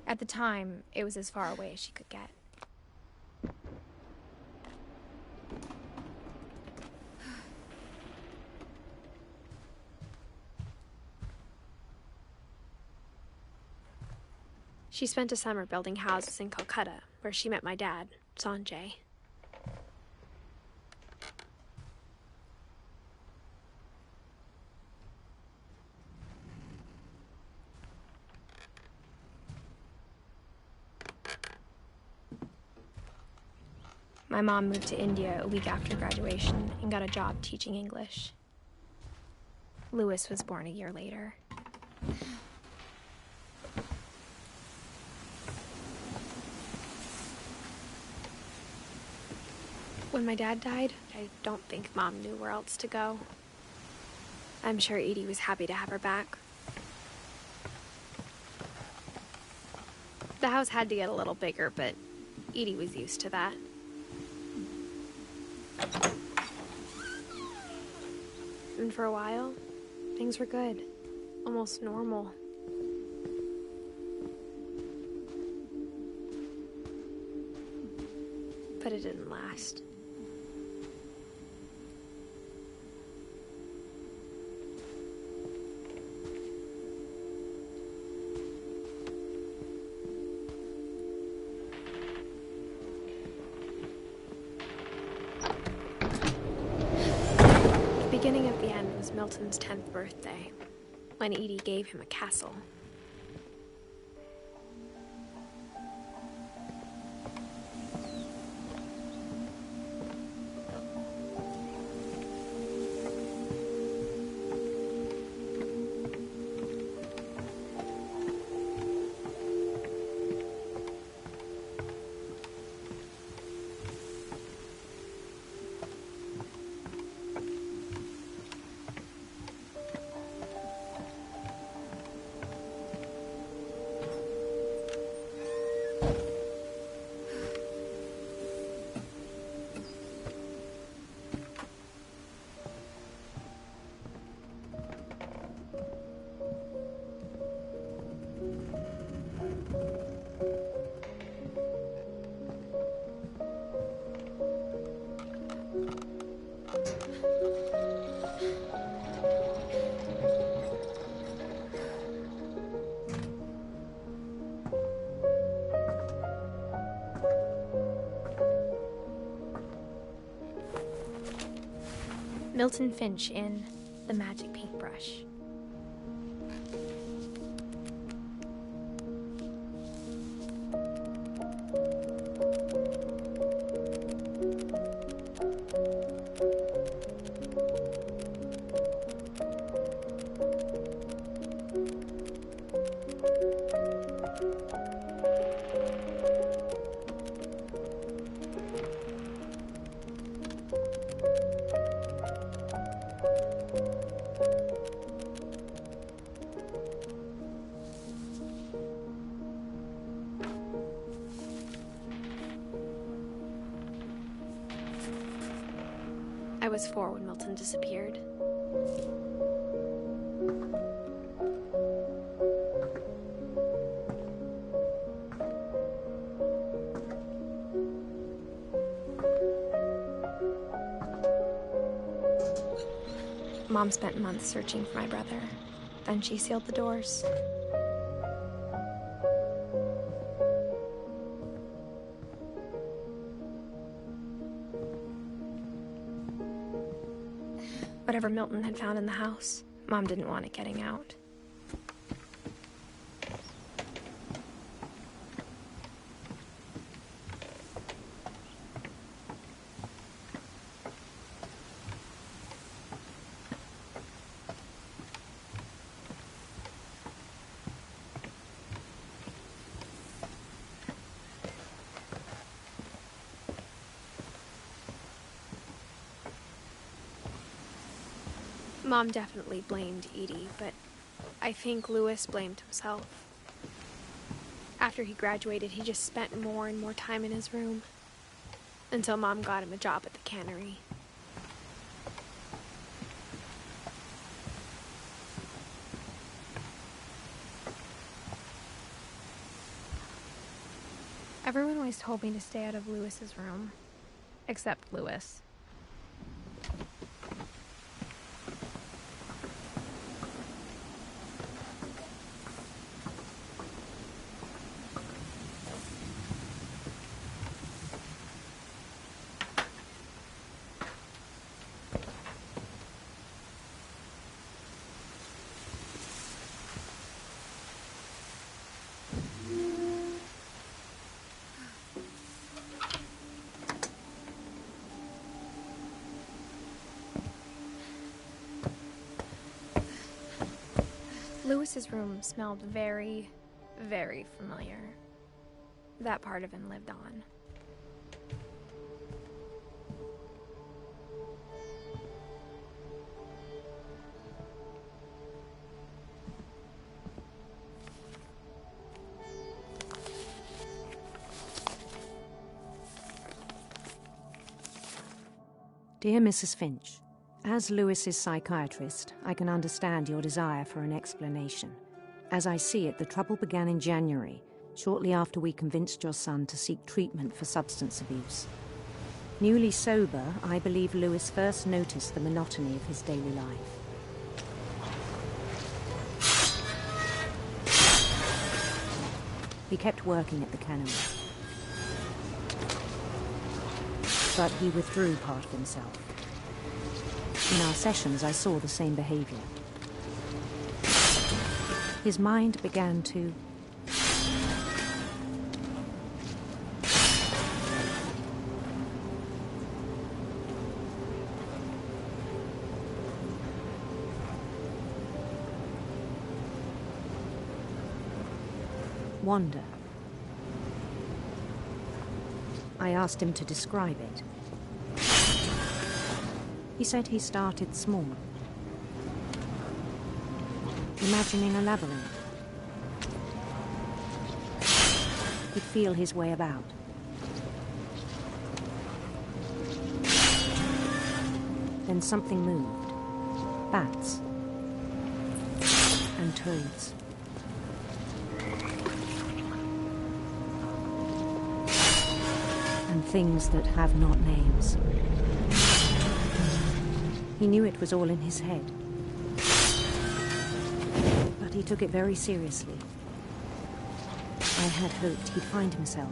F: At the time, it was as far away as she could get. She spent a summer building houses in Calcutta, where she met my dad, Sanjay. My mom moved to India a week after graduation and got a job teaching English. Louis was born a year later. When my dad died, I don't think Mom knew where else to go. I'm sure Edie was happy to have her back. The house had to get a little bigger, but Edie was used to that. And for a while, things were good. Almost normal. But it didn't last. The beginning of the end was Milton's 10th birthday, when Edie gave him a castle. Milton Finch in The Magic Paintbrush. I was 4 when Milton disappeared. Mom spent months searching for my brother. Then she sealed the doors. Whatever Milton had found in the house, Mom didn't want it getting out. Mom definitely blamed Edie, but I think Louis blamed himself. After he graduated, he just spent more and more time in his room, until Mom got him a job at the cannery.
A: Everyone always told me to stay out of Lewis's room. Except Lewis. Lewis's room smelled very, very familiar. That part of him lived on.
N: Dear Mrs. Finch, as Lewis's psychiatrist, I can understand your desire for an explanation. As I see it, the trouble began in January, shortly after we convinced your son to seek treatment for substance abuse. Newly sober, I believe Lewis first noticed the monotony of his daily life. He kept working at the cannery, but he withdrew part of himself. In our sessions, I saw the same behavior. His mind began to wander. I asked him to describe it. He said he started small, imagining a labyrinth. He'd feel his way about. Then something moved. Bats and toads. And things that have not names. He knew it was all in his head, but he took it very seriously. I had hoped he'd find himself.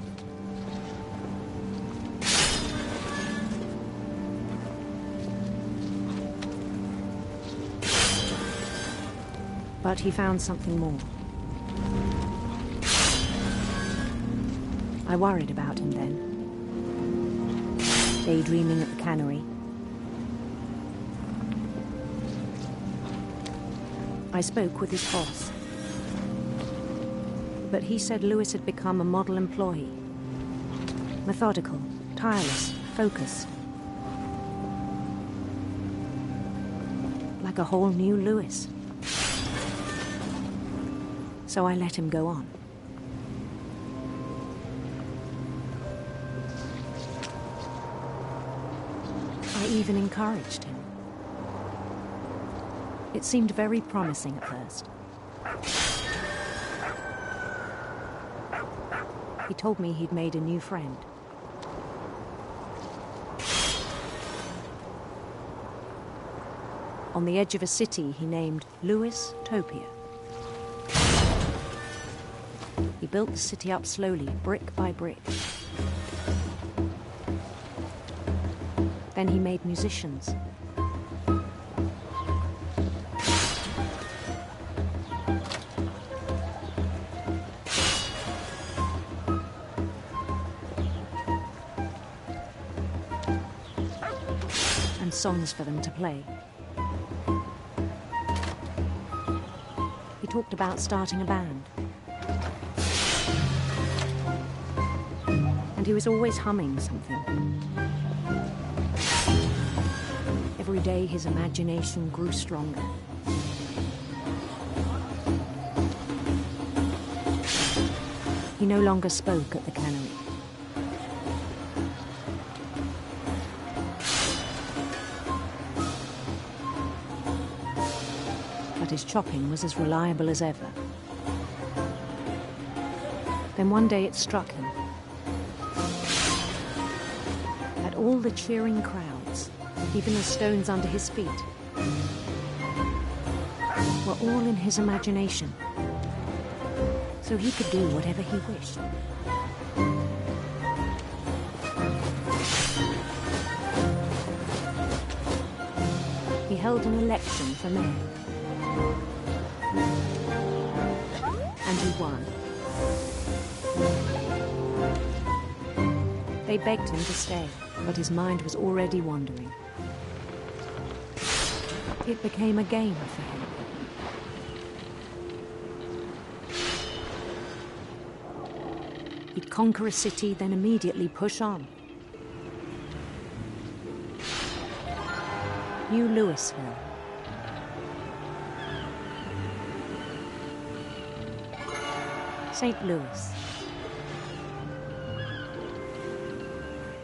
N: But he found something more. I worried about him then, daydreaming at the cannery. I spoke with his boss, but he said Lewis had become a model employee. Methodical, tireless, focused. Like a whole new Lewis. So I let him go on. I even encouraged him. It seemed very promising at first. He told me he'd made a new friend. On the edge of a city he named Lewis Topia. He built the city up slowly, brick by brick. Then he made musicians. And songs for them to play. He talked about starting a band. And he was always humming something. Every day his imagination grew stronger. He no longer spoke at the cannery. But his chopping was as reliable as ever. Then one day it struck him. all the cheering crowds, even the stones under his feet, were all in his imagination, so he could do whatever he wished. He held an election for mayor, and he won. They begged him to stay, but his mind was already wandering. It became a game for him. He'd conquer a city, then immediately push on. New Louisville. St. Louis.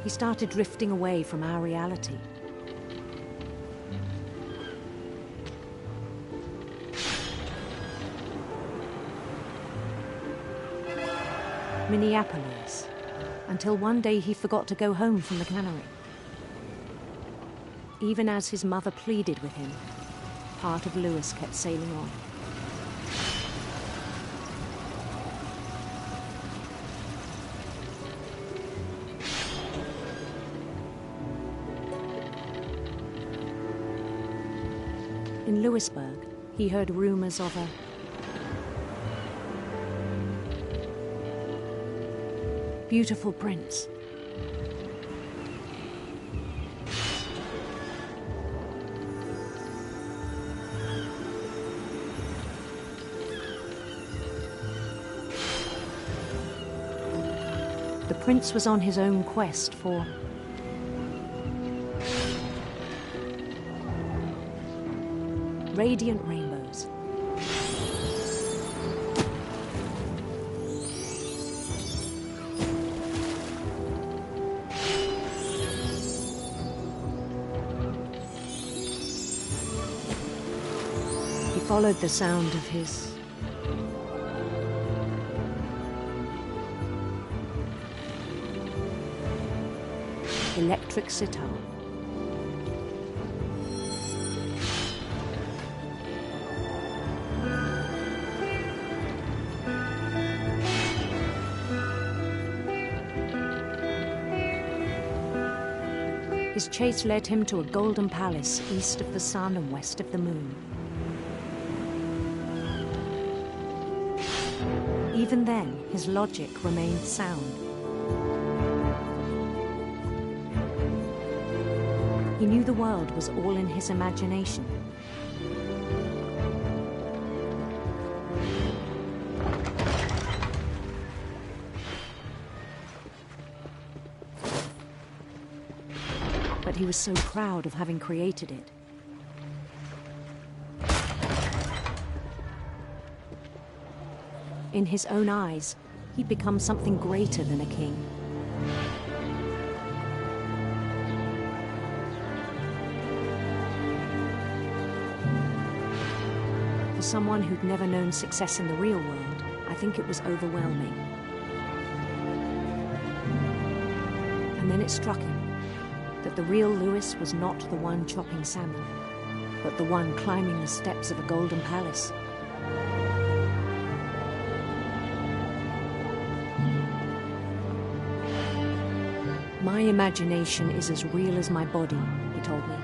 N: He started drifting away from our reality. Minneapolis, until one day he forgot to go home from the cannery. Even as his mother pleaded with him, part of Louis kept sailing on. In Louisburg, he heard rumors of a beautiful prince. The prince was on his own quest for radiant rainbows. He followed the sound of his electric sitar. His chase led him to a golden palace east of the sun and west of the moon. Even then, his logic remained sound. He knew the world was all in his imagination. But he was so proud of having created it. In his own eyes, he'd become something greater than a king. For someone who'd never known success in the real world, I think it was overwhelming. And then it struck him that the real Louis was not the one chopping salmon, but the one climbing the steps of a golden palace. My imagination is as real as my body, he told me.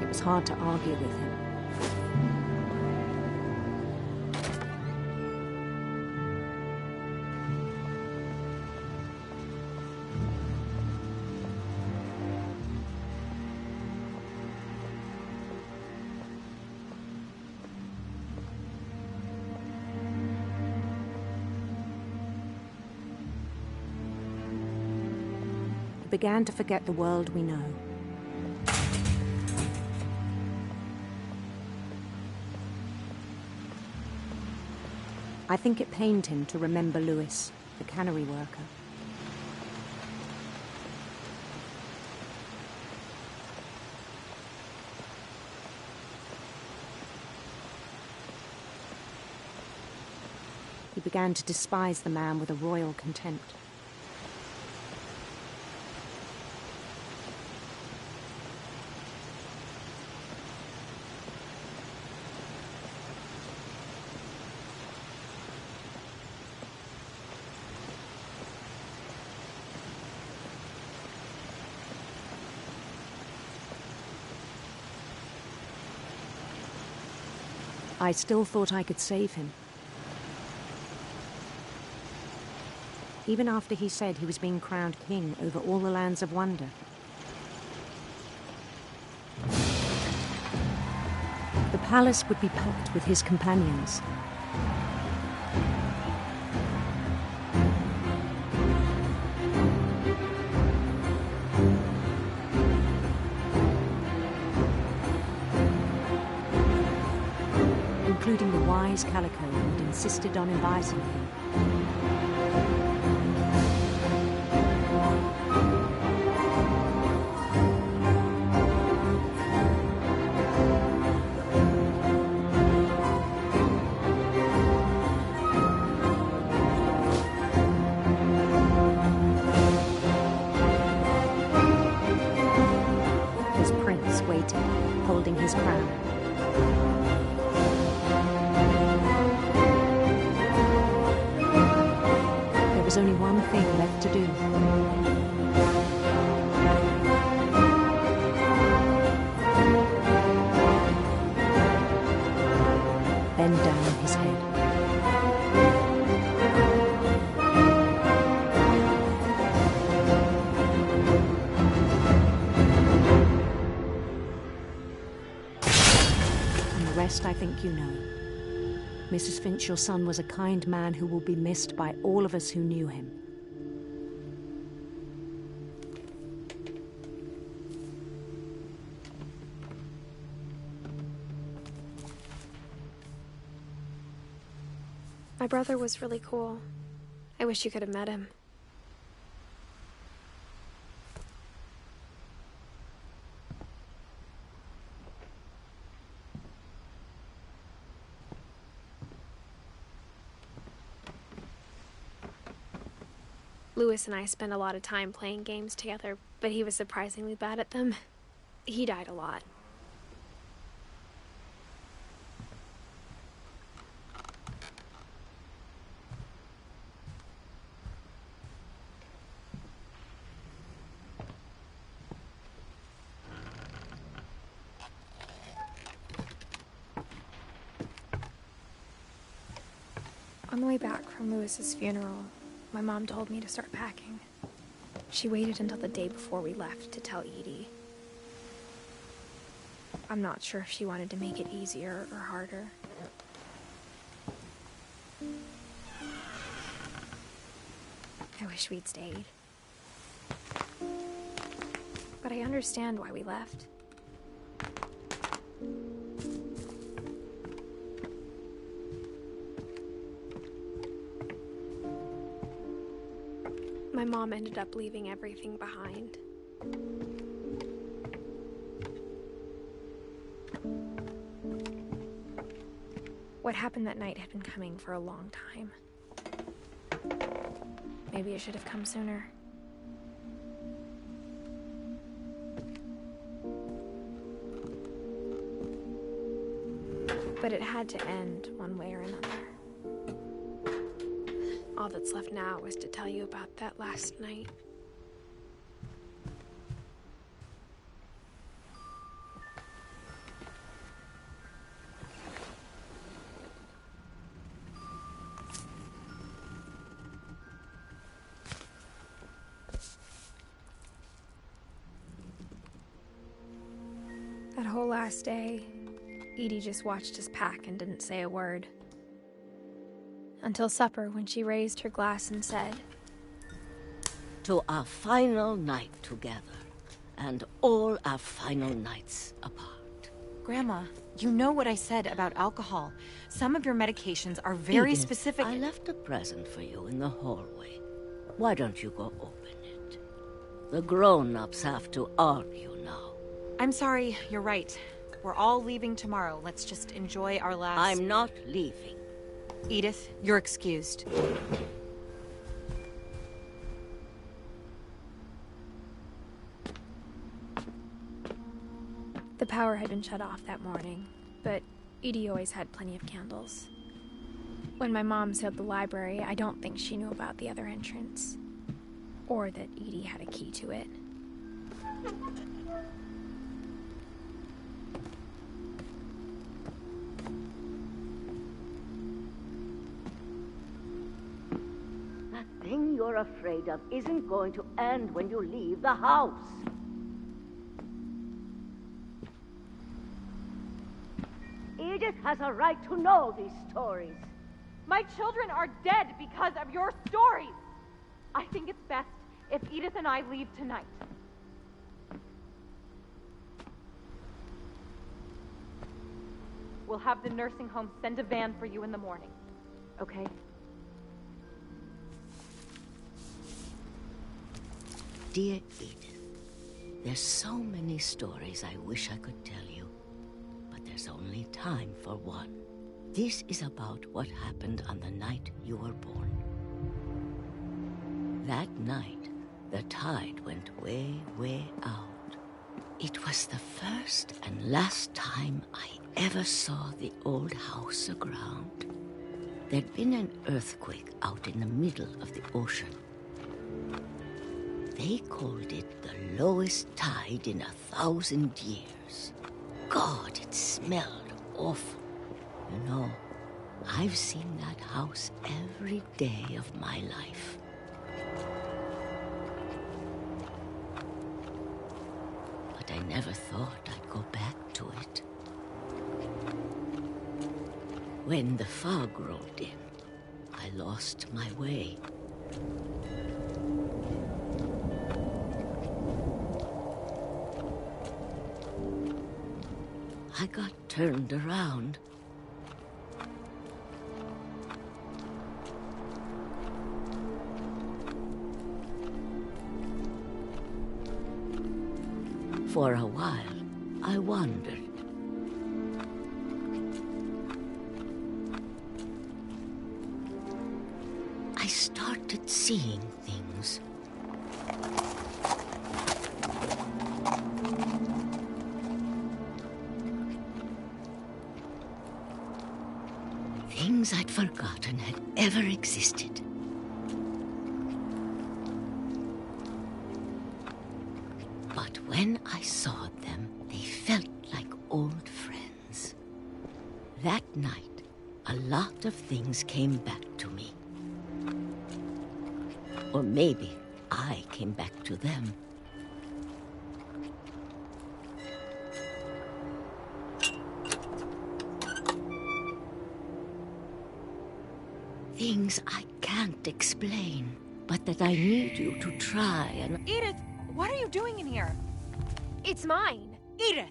N: It was hard to argue with him. Began to forget the world we know. I think it pained him to remember Louis, the cannery worker. He began to despise the man with a royal contempt. I still thought I could save him. Even after he said he was being crowned king over all the lands of wonder. The palace would be packed with his companions. Including the wise Calico who'd insisted on inviting him. His prince waited, holding his crown. There was only one thing left to do. Bend down his head. And the rest I think you know. Mrs. Finch, your son was a kind man who will be missed by all of us who knew him.
F: My brother was really cool. I wish you could have met him. Louis and I spent a lot of time playing games together, but he was surprisingly bad at them. He died a lot. On the way back from Louis's funeral, my mom told me to start packing. She waited until the day before we left to tell Edie. I'm not sure if she wanted to make it easier or harder. I wish we'd stayed. But I understand why we left. My mom ended up leaving everything behind. What happened that night had been coming for a long time. Maybe it should have come sooner. But it had to end one way or another. All that's left now is to tell you about that last night. That whole last day, Edie just watched us pack and didn't say a word. Until supper, when she raised her glass and said,
O: "To our final night together, and all our final nights apart."
P: Grandma, you know what I said about alcohol. Some of your medications are very
O: Edith,
P: specific.
O: I left a present for you in the hallway. Why don't you go open it? The grown-ups have to argue now.
P: I'm sorry, you're right. We're all leaving tomorrow. Let's just enjoy our last...
O: I'm not leaving.
P: Edith, you're excused.
F: The power had been shut off that morning, but Edie always had plenty of candles. When my mom sealed the library, I don't think she knew about the other entrance, or that Edie had a key to it.
O: thing you're afraid of isn't going to end when you leave the house. Edith has a right to know these stories.
P: My children are dead because of your stories. I think it's best if Edith and I leave tonight. We'll have the nursing home send a van for you in the morning, okay?
O: Dear Edith, there's so many stories I wish I could tell you, but there's only time for one. This is about what happened on the night you were born. That night, the tide went way, way out. It was the first and last time I ever saw the old house aground. There'd been an earthquake out in the middle of the ocean. They called it the lowest tide in 1,000 years. God, it smelled awful. You know, I've seen that house every day of my life. But I never thought I'd go back to it. When the fog rolled in, I lost my way. I got turned around. For a while, I wandered. I started seeing things. Things I'd forgotten had ever existed. But when I saw them, they felt like old friends. That night, a lot of things came back to me. Or maybe I came back to them. Things I can't explain, but that I need you to try and...
P: Edith, what are you doing in here?
F: It's mine.
P: Edith!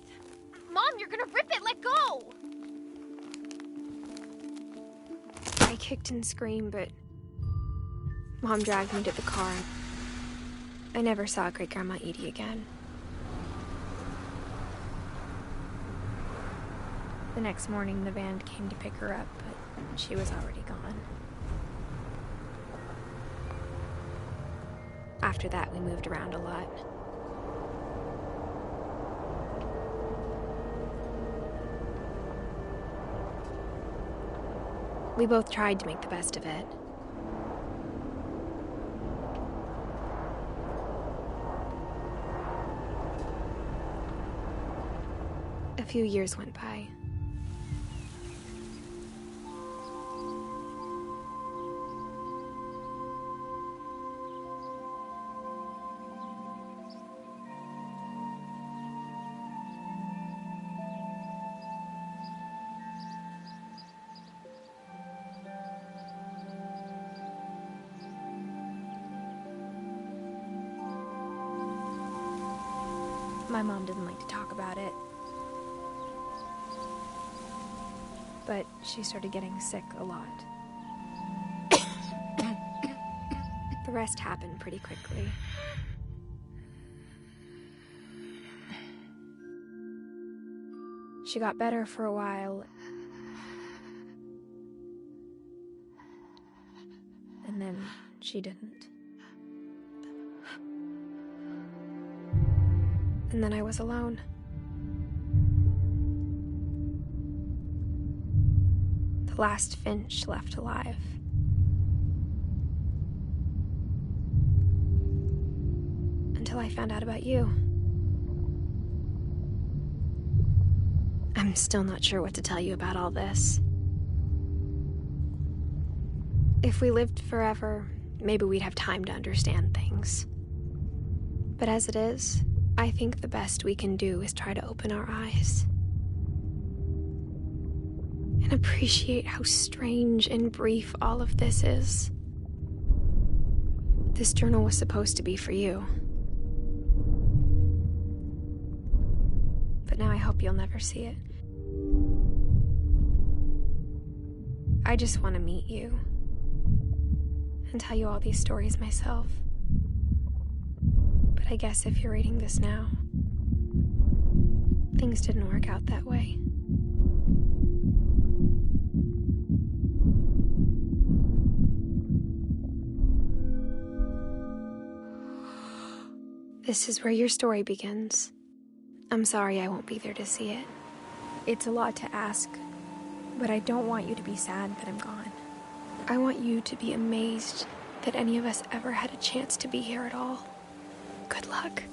F: Mom, you're gonna rip it! Let go! I kicked and screamed, but Mom dragged me to the car. I never saw Great-Grandma Edie again. The next morning, the van came to pick her up, but she was already gone. After that, we moved around a lot. We both tried to make the best of it. A few years went by. My mom didn't like to talk about it. But she started getting sick a lot. The rest happened pretty quickly. She got better for a while. And then she didn't. And then I was alone. The last Finch left alive. Until I found out about you. I'm still not sure what to tell you about all this. If we lived forever, maybe we'd have time to understand things. But as it is, I think the best we can do is try to open our eyes. And appreciate how strange and brief all of this is. This journal was supposed to be for you. But now I hope you'll never see it. I just want to meet you and tell you all these stories myself. But I guess if you're reading this now, things didn't work out that way. This is where your story begins. I'm sorry I won't be there to see it. It's a lot to ask, but I don't want you to be sad that I'm gone. I want you to be amazed that any of us ever had a chance to be here at all. Good luck.